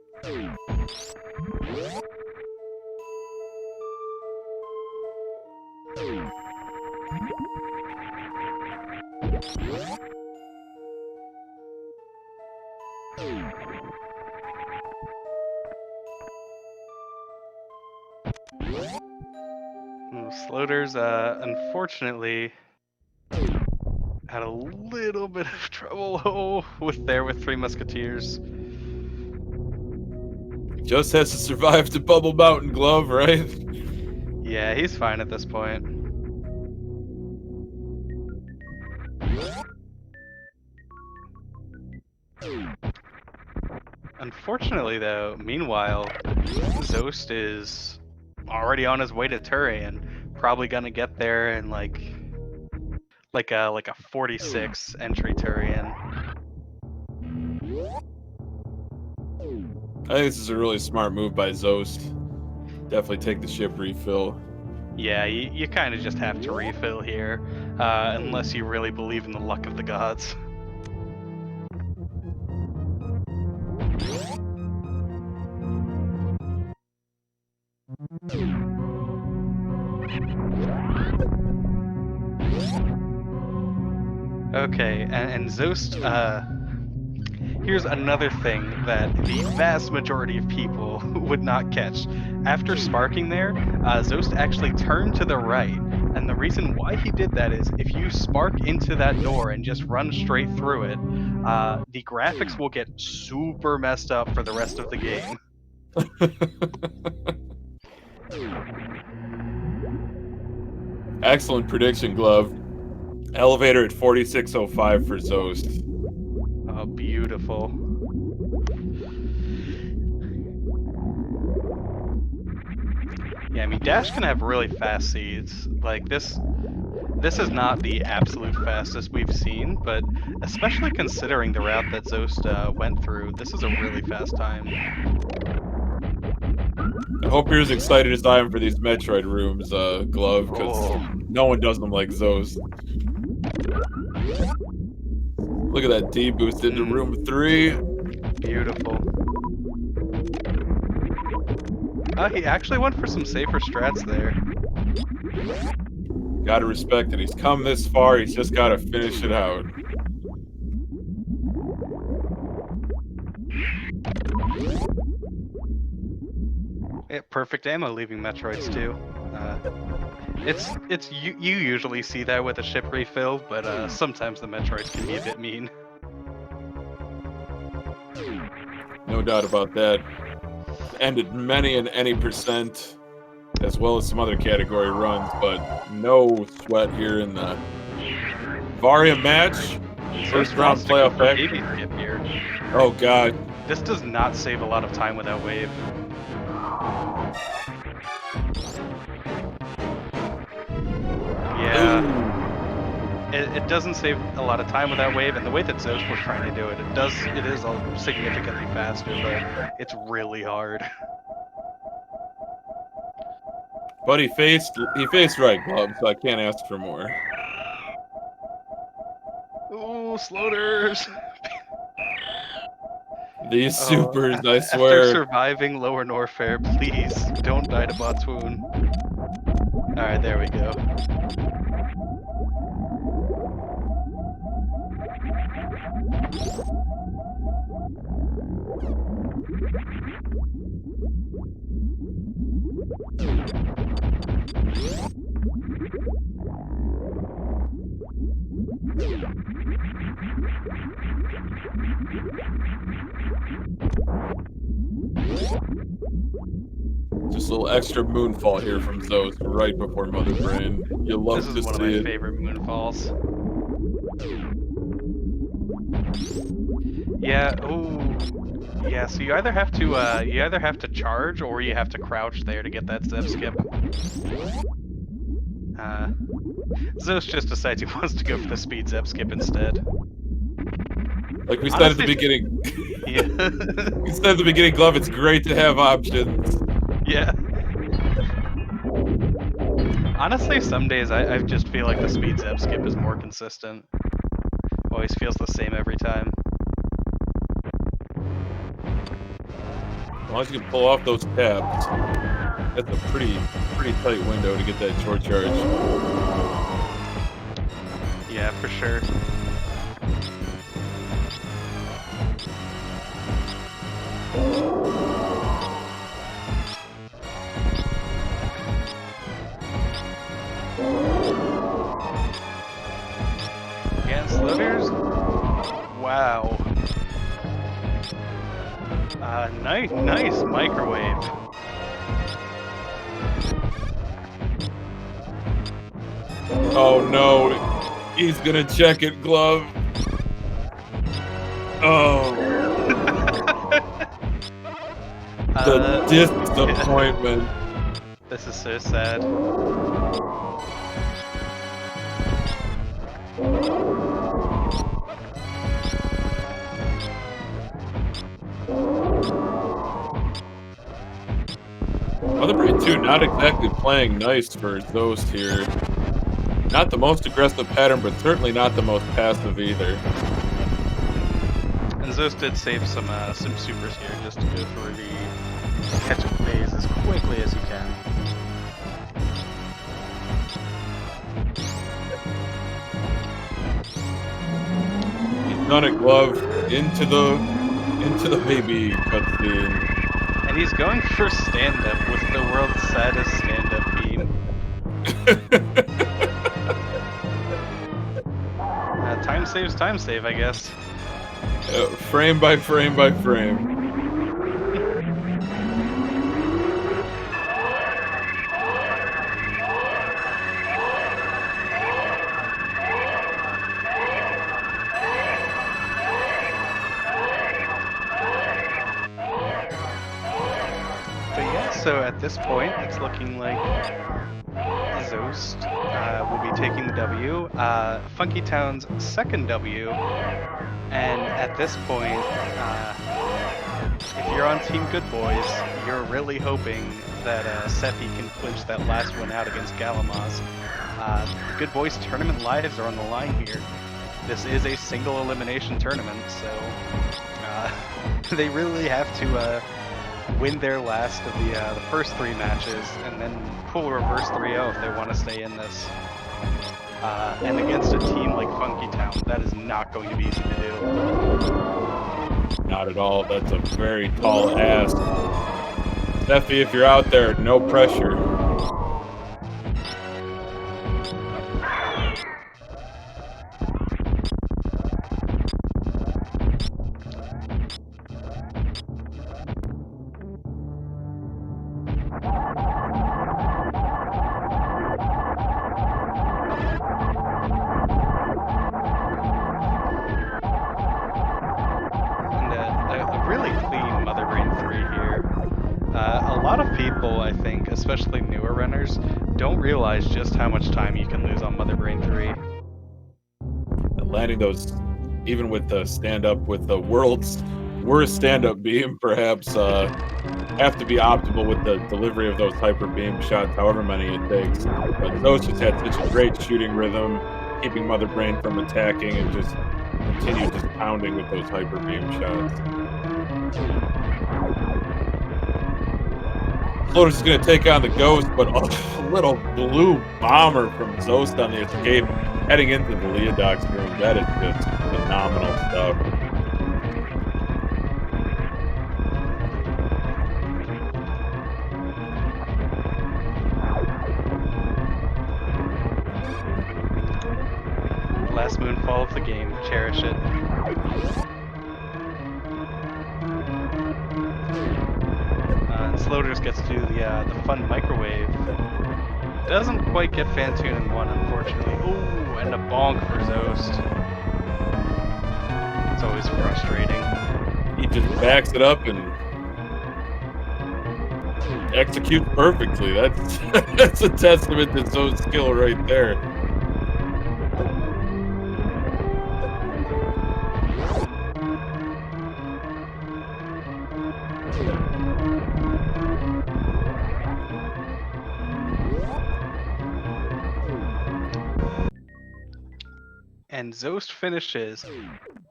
Speaker 1: Sloaters, unfortunately, had a little bit of trouble with Three Musketeers.
Speaker 2: Just has to survive to Bubble Mountain Glove, right?
Speaker 1: Yeah, he's fine at this point. Unfortunately, though, meanwhile, Zoast is already on his way to Turian. Probably gonna get there in like a 46 entry Turian.
Speaker 2: I think this is a really smart move by Zoast. Definitely take the ship refill.
Speaker 1: Yeah, you kind of just have to refill here, unless you really believe in the luck of the gods. Okay, and Zoast, here's another thing that the vast majority of people would not catch. After sparking there, Zoast actually turned to the right, and the reason why he did that is if you spark into that door and just run straight through it, the graphics will get super messed up for the rest of the game.
Speaker 2: Excellent prediction, Glove. Elevator at 4605 for Zoast.
Speaker 1: Oh, beautiful. Yeah, I mean, Dash can have really fast seeds. Like, this is not the absolute fastest we've seen, but especially considering the route that Zoast went through, this is a really fast time.
Speaker 2: I hope you're as excited as I am for these Metroid rooms, Glove, because no one does them like Zoast. Look at that D boost into room 3.
Speaker 1: Beautiful. He actually went for some safer strats there.
Speaker 2: Gotta respect it. He's come this far, he's just gotta finish it out.
Speaker 1: Yeah, perfect ammo leaving Metroids too. You usually see that with a ship refill, but sometimes the Metroids can be a bit mean.
Speaker 2: No doubt about that. Ended many and any percent, as well as some other category runs, but no sweat here in the Varia match. First round playoff back.
Speaker 1: Here.
Speaker 2: Oh god.
Speaker 1: This does not save a lot of time without wave. Yeah. It doesn't save a lot of time without wave, and the way that Zoast was trying to do it, it is significantly faster, but it's really hard.
Speaker 2: But he faced right, Glove, so I can't ask for more.
Speaker 1: Ooh, Sloaters!
Speaker 2: These supers, I swear.
Speaker 1: After surviving Lower Norfair, please don't die to bot swoon. Alright, there we go.
Speaker 2: Just a little extra moonfall here from Zoast right before Mother Brain. You love to see it.
Speaker 1: This is one of my favorite moonfalls. Yeah, ooh. Yeah, so you either have to charge or you have to crouch there to get that zeb skip. Zoast just decides he wants to go for the speed zeb skip instead.
Speaker 2: Like we said at the beginning.
Speaker 1: Yeah.
Speaker 2: We said at the beginning, Glove, it's great to have options.
Speaker 1: Yeah. Honestly, some days I just feel like the speed zeb skip is more consistent. Always feels the same every time.
Speaker 2: As long as you can pull off those tabs, that's a pretty tight window to get that short charge.
Speaker 1: Yeah, for sure. Nice microwave.
Speaker 2: Oh no, he's gonna check it, Glove. Oh. The disappointment.
Speaker 1: This is so sad.
Speaker 2: Mother Brain 2 not exactly playing nice for Zoast here. Not the most aggressive pattern, but certainly not the most passive either.
Speaker 1: And Zoast did save some supers here just to go through the catch-up phase as quickly as he can.
Speaker 2: He's done it, Glove, into the baby cutscene.
Speaker 1: And he's going for stand-up with the world's saddest stand-up beam. Time save, I guess.
Speaker 2: Frame by frame by frame.
Speaker 1: So at this point, it's looking like Zoast will be taking the W. Funky Town's second W. And at this point, if you're on Team Goodboys, you're really hoping that Seppi can clinch that last one out against Galamaz. The Goodboys tournament lives are on the line here. This is a single elimination tournament, so they really have to win their last of the first 3 matches, and then pull a reverse 3-0 if they want to stay in this. And against a team like Funky Town, that is not going to be easy to do.
Speaker 2: Not at all. That's a very tall ask. Steffi, if you're out there, no pressure.
Speaker 1: Especially newer runners, don't realize just how much time you can lose on Mother Brain 3.
Speaker 2: And landing those, even with the stand-up, with the world's worst stand-up beam, perhaps have to be optimal with the delivery of those hyper beam shots, however many it takes. But those just had such a great shooting rhythm, keeping Mother Brain from attacking, and just continue just pounding with those hyper beam shots. Sloaters is going to take on the Ghost, but a little blue bomber from Zoast on the escape, heading into the Leodoc's room. That is just phenomenal stuff.
Speaker 1: Last moonfall of the game. Cherish it. Sloaters gets to do the fun microwave. Doesn't quite get Fantoon in 1, unfortunately. Ooh, and a bonk for Zoast. It's always frustrating.
Speaker 2: He just backs it up and executes perfectly. That's a testament to Zoast's skill right there.
Speaker 1: And Zoast finishes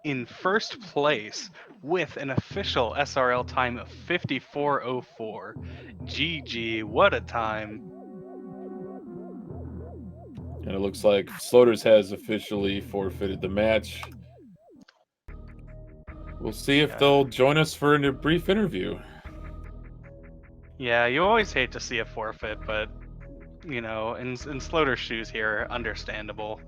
Speaker 1: in first place with an official SRL time of 54:04. GG, what a time.
Speaker 2: And it looks like Sloaters has officially forfeited the match. We'll see if they'll join us for a brief interview.
Speaker 1: Yeah, you always hate to see a forfeit, but, you know, in Sloater's shoes here, understandable.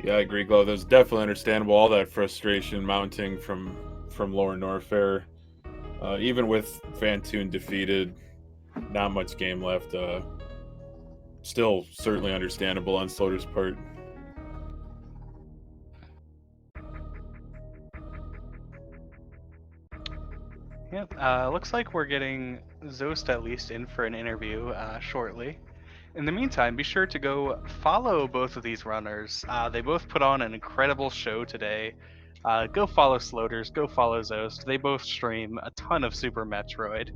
Speaker 2: Yeah, I agree, Glow. That's definitely understandable. All that frustration mounting from Lauren Norfair. Even with Fantoon defeated, not much game left. Still certainly understandable on Sloater's part.
Speaker 1: Yep. Looks like we're getting Zoast at least in for an interview shortly. In the meantime, be sure to go follow both of these runners. They both put on an incredible show today. Go follow Sloaters, go follow Zoast. They both stream a ton of Super Metroid.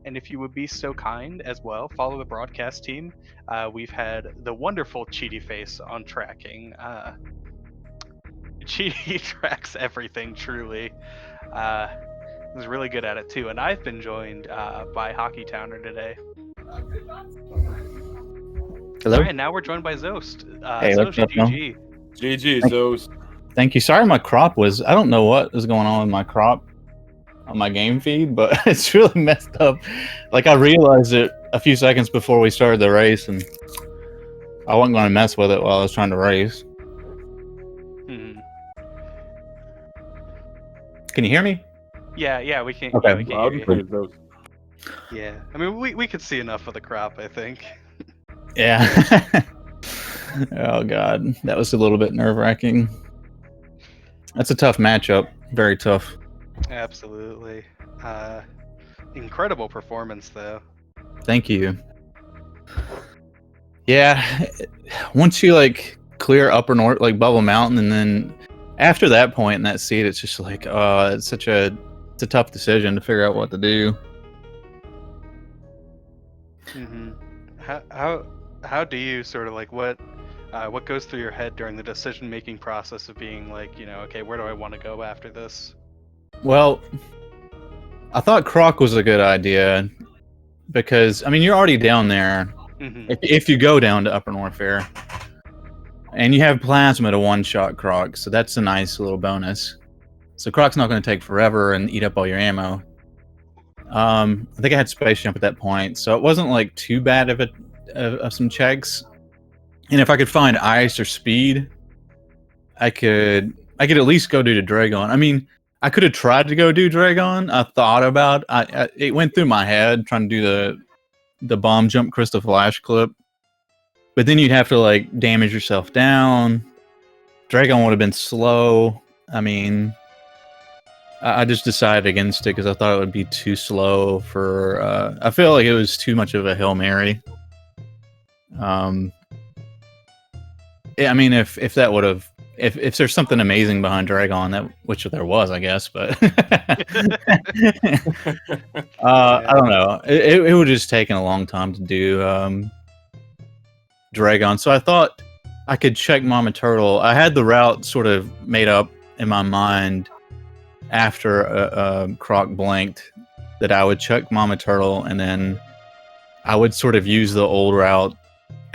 Speaker 1: And if you would be so kind as well, follow the broadcast team. We've had the wonderful Cheaty Face on tracking. Cheaty tracks everything, truly. He's really good at it too. And I've been joined by Hockey Towner today.
Speaker 3: Hello.
Speaker 1: All right, now we're joined by Zoast.
Speaker 3: Hey,
Speaker 1: Zoast, GG.
Speaker 2: GG, Zoast.
Speaker 3: Thank you. Sorry, my crop was. I don't know what is going on with my crop on my game feed, but it's really messed up. Like, I realized it a few seconds before we started the race, and I wasn't going to mess with it while I was trying to race. Can you hear me?
Speaker 1: Yeah, we can.
Speaker 3: Okay.
Speaker 1: Yeah, we can
Speaker 2: Loud
Speaker 1: hear
Speaker 2: and
Speaker 1: you.
Speaker 2: clear, Zoast.
Speaker 1: Yeah, I mean, we could see enough of the crop, I think.
Speaker 3: Yeah. Oh god, that was a little bit nerve-wracking. That's a tough matchup. Very tough.
Speaker 1: Absolutely. Incredible performance, though.
Speaker 3: Thank you. Yeah, once you like clear Upper North, like Bubble Mountain, and then after that point in that seat, it's just like, it's a tough decision to figure out what to do.
Speaker 1: Mm-hmm. How do you sort of like what goes through your head during the decision-making process of being like, okay, where do I want to go after this?
Speaker 3: Well, I thought Croc was a good idea because, I mean, you're already down there.
Speaker 1: Mm-hmm.
Speaker 3: If you go down to Upper Norfair, and you have Plasma to one-shot Croc, so that's a nice little bonus. So Croc's not going to take forever and eat up all your ammo. I think I had Space Jump at that point, so it wasn't like too bad of some checks. And if I could find Ice or Speed, I could at least go do the Dragon. I mean, I could have tried to go do Dragon. I thought about it went through my head trying to do the bomb jump Crystal Flash clip, but then you'd have to like damage yourself down. Dragon would have been slow. I mean, I just decided against it because I thought it would be too slow for. I feel like it was too much of a Hail Mary. Yeah, I mean, if that would have, if there's something amazing behind Dragon, which there was, I guess, but I don't know. It would just taken a long time to do Dragon, so I thought I could check Mama Turtle. I had the route sort of made up in my mind after Croc blanked that I would check Mama Turtle, and then I would sort of use the old route,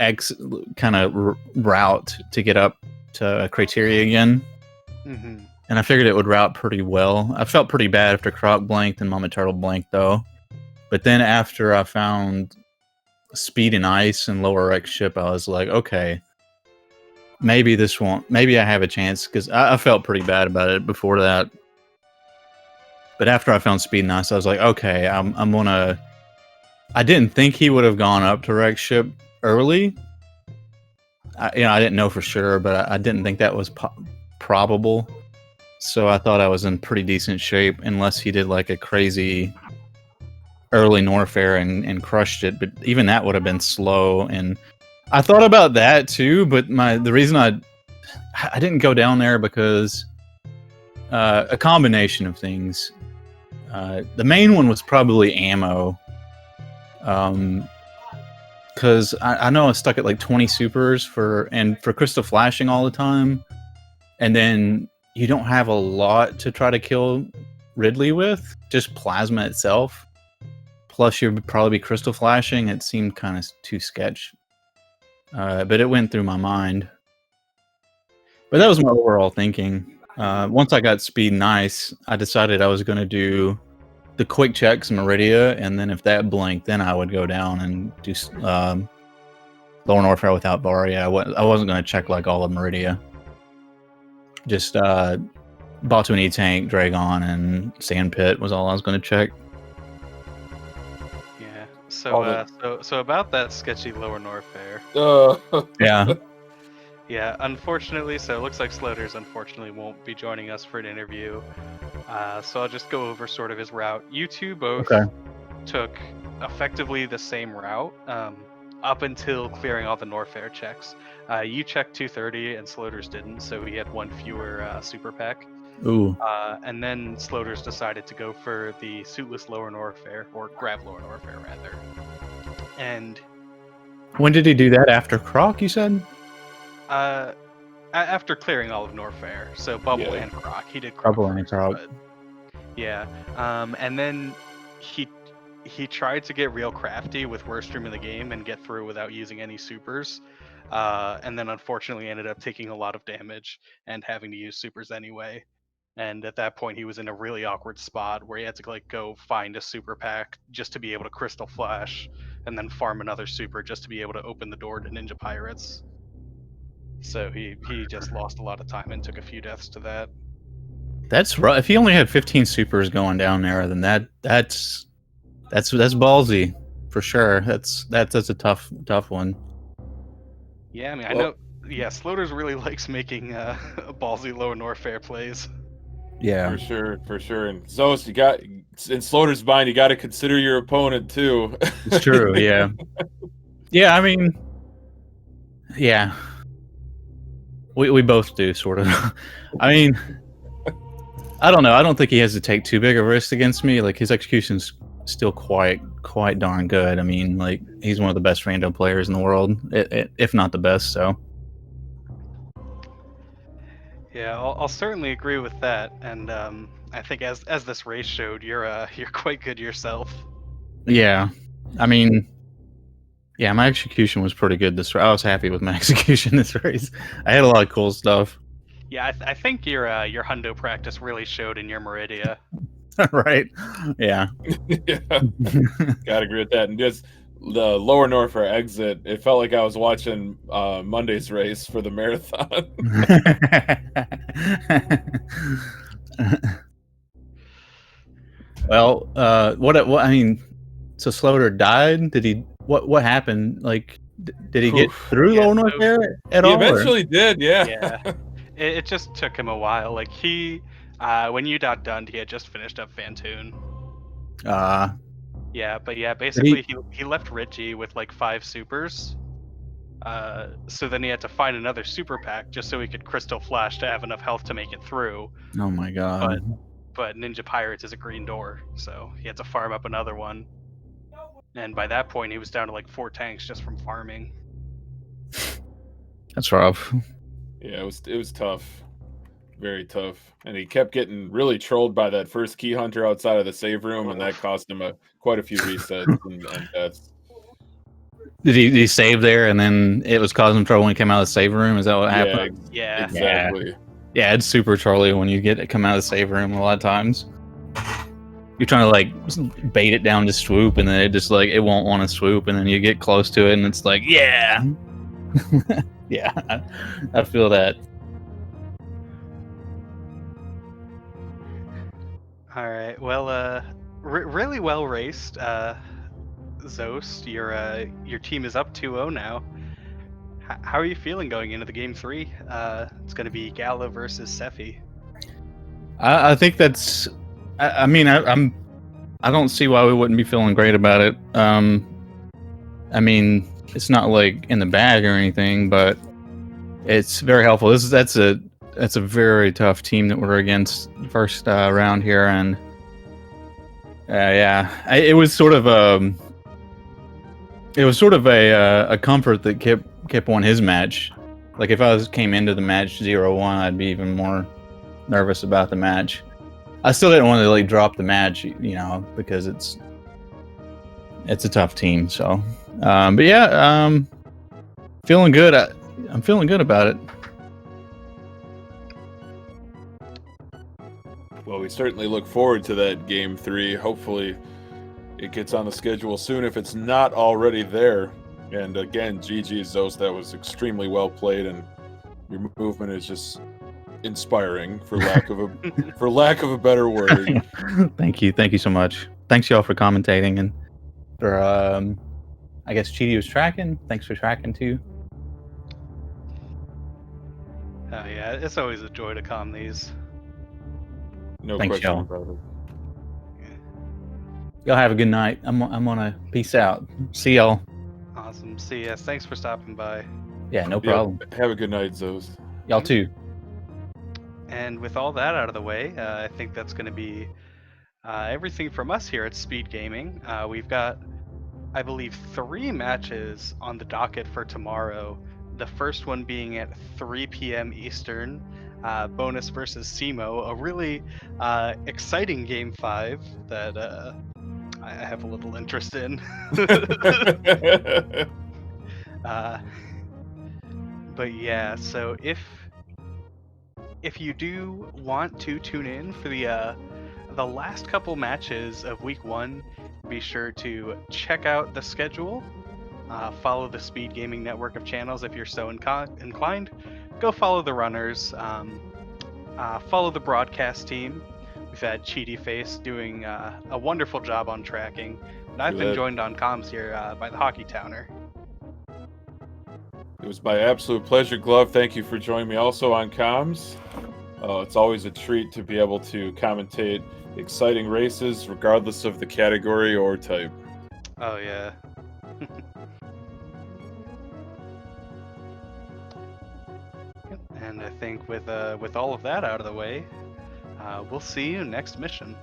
Speaker 3: X kind of route to get up to Criteria again.
Speaker 1: Mm-hmm.
Speaker 3: And I figured it would route pretty well. I felt pretty bad after Croc blanked and Mama Turtle blanked, though. But then after I found Speed and Ice and Lower X ship, I was like, okay, maybe this won't. Maybe I have a chance, because I felt pretty bad about it before that. But after I found Speed and Ice, I was like, okay, I'm gonna. I didn't think he would have gone up to Rex ship early. I didn't know for sure, but I didn't think that was probable. So I thought I was in pretty decent shape, unless he did like a crazy early Norfair and crushed it. But even that would have been slow. And I thought about that too. But the reason I didn't go down there because a combination of things. The main one was probably ammo. Because I know I was stuck at like 20 supers for Crystal Flashing all the time, and then you don't have a lot to try to kill Ridley with, just Plasma itself. Plus, you'd probably be Crystal Flashing. It seemed kind of too sketch, but it went through my mind. But that was my overall thinking. Once I got Speed and Ice, I decided I was going to do the quick checks Meridia, and then if that blanked, then I would go down and do Lower Norfair without bar. Yeah, I wasn't going to check like all of Meridia. Just Botany Tank, Dragon, and Sandpit was all I was going to check.
Speaker 1: Yeah. So so about that sketchy Lower Norfair.
Speaker 3: Yeah.
Speaker 1: Yeah, unfortunately, so it looks like Sloaters unfortunately won't be joining us for an interview. So I'll just go over sort of his route. You two both took effectively the same route up until clearing all the Norfair checks. You checked 230 and Sloaters didn't, so he had one fewer super pack.
Speaker 3: Ooh.
Speaker 1: And then Sloaters decided to go for the Suitless Lower Norfair, or Grab Lower Norfair rather. And
Speaker 3: when did he do that? After Croc, you said?
Speaker 1: After clearing all of Norfair, so Bubble and Croc, he did Croc
Speaker 3: Bubble and
Speaker 1: first,
Speaker 3: Croc.
Speaker 1: but yeah. And then he tried to get real crafty with worst room in the game and get through without using any supers, and then unfortunately ended up taking a lot of damage and having to use supers anyway. And at that point, he was in a really awkward spot where he had to like go find a super pack just to be able to Crystal Flash, and then farm another super just to be able to open the door to Ninja Pirates. So he just lost a lot of time and took a few deaths to that.
Speaker 3: That's rough. If he only had 15 supers going down there, then that's ballsy for sure. That's a tough one.
Speaker 1: Yeah, I mean, I know. Yeah, Sloaters really likes making ballsy Lower Norfair plays.
Speaker 3: Yeah,
Speaker 2: for sure. And Zoast, you got in Sloaters' mind, you got to consider your opponent too.
Speaker 3: it's true. Yeah, yeah. I mean, yeah. We both do, sort of. I mean, I don't know. I don't think he has to take too big a risk against me. Like, his execution's still quite darn good. I mean, like, he's one of the best random players in the world, if not the best. So,
Speaker 1: yeah, I'll certainly agree with that. And I think as this race showed, you're quite good yourself.
Speaker 3: yeah. I mean, yeah, my execution was pretty good this race. I was happy with my execution this race. I had a lot of cool stuff.
Speaker 1: Yeah, I think your hundo practice really showed in your Meridia.
Speaker 3: Right? Yeah.
Speaker 2: Yeah. Gotta agree with that. And just the Lower Norfair exit, it felt like I was watching Monday's race for the marathon.
Speaker 3: Well, what I mean, so Sloater died. Did he? What happened? Like, did he get through Lower Norfair at all?
Speaker 2: He eventually did. Yeah.
Speaker 1: Yeah. It just took him a while. Like when you got done, he had just finished up Fantoon. Yeah, but yeah, basically he left Ridley with like 5 supers. So then he had to find another super pack just so he could Crystal Flash to have enough health to make it through.
Speaker 3: Oh my god.
Speaker 1: But Ninja Pirates is a green door, so he had to farm up another one. And by that point, he was down to like 4 tanks just from farming.
Speaker 3: That's rough.
Speaker 2: Yeah, it was tough. Very tough. And he kept getting really trolled by that first key hunter outside of the save room, and that cost him quite a few resets and deaths.
Speaker 3: Did he save there and then it was causing trouble when he came out of the save room? Is that what happened?
Speaker 1: Yeah.
Speaker 2: Exactly.
Speaker 3: Yeah, it's super trolly when you come out of the save room a lot of times. You're trying to like bait it down to swoop, and then it just like it won't want to swoop, and then you get close to it, and it's like, yeah, yeah, I feel that.
Speaker 1: All right. Well, really well raced, Zoast. Your team is up 2-0 now. How are you feeling going into the game 3? It's going to be Gala versus Sephi.
Speaker 3: I think that's. I mean, I don't see why we wouldn't be feeling great about it. I mean, it's not like in the bag or anything, but it's very helpful. That's a very tough team that we're against first round here, and yeah, it was sort of a comfort that Kip won his match. Like if I came into the match 0-1, I'd be even more nervous about the match. I still didn't want to like drop the match, you know, because it's a tough team. So, but yeah, feeling good. I'm feeling good about it.
Speaker 2: Well, we certainly look forward to that game 3. Hopefully, it gets on the schedule soon if it's not already there. And again, GG Zoast, that was extremely well played, and your movement is just inspiring, for lack of a better word.
Speaker 3: Thank you so much. Thanks y'all for commentating and for I guess Cheaty was tracking. Thanks for tracking too.
Speaker 1: Oh yeah, it's always a joy to calm these.
Speaker 2: No
Speaker 3: Thanks,
Speaker 2: question
Speaker 3: y'all.
Speaker 2: about it.
Speaker 3: Y'all have a good night. I'm gonna peace out. See y'all.
Speaker 1: Awesome. See ya. Thanks for stopping by.
Speaker 3: Yeah, no
Speaker 2: Yep,
Speaker 3: problem.
Speaker 2: have a good night, Zoast.
Speaker 3: Y'all too.
Speaker 1: And with all that out of the way, I think that's going to be everything from us here at Speed Gaming. We've got, I believe, 3 matches on the docket for tomorrow. The first one being at 3 p.m. Eastern, Bonus versus Simo, a really exciting Game 5 that I have a little interest in. But yeah, so if you do want to tune in for the last couple matches of week 1, be sure to check out the schedule. Follow the Speed Gaming network of channels if you're so inclined. Go follow the runners. Follow the broadcast team. We've had Cheaty Face doing a wonderful job on tracking, and I've been joined on comms here by the Hockey Towner.
Speaker 2: It was my absolute pleasure, Glove. Thank you for joining me also on comms. It's always a treat to be able to commentate exciting races, regardless of the category or type.
Speaker 1: Oh yeah. And I think with all of that out of the way, we'll see you next mission.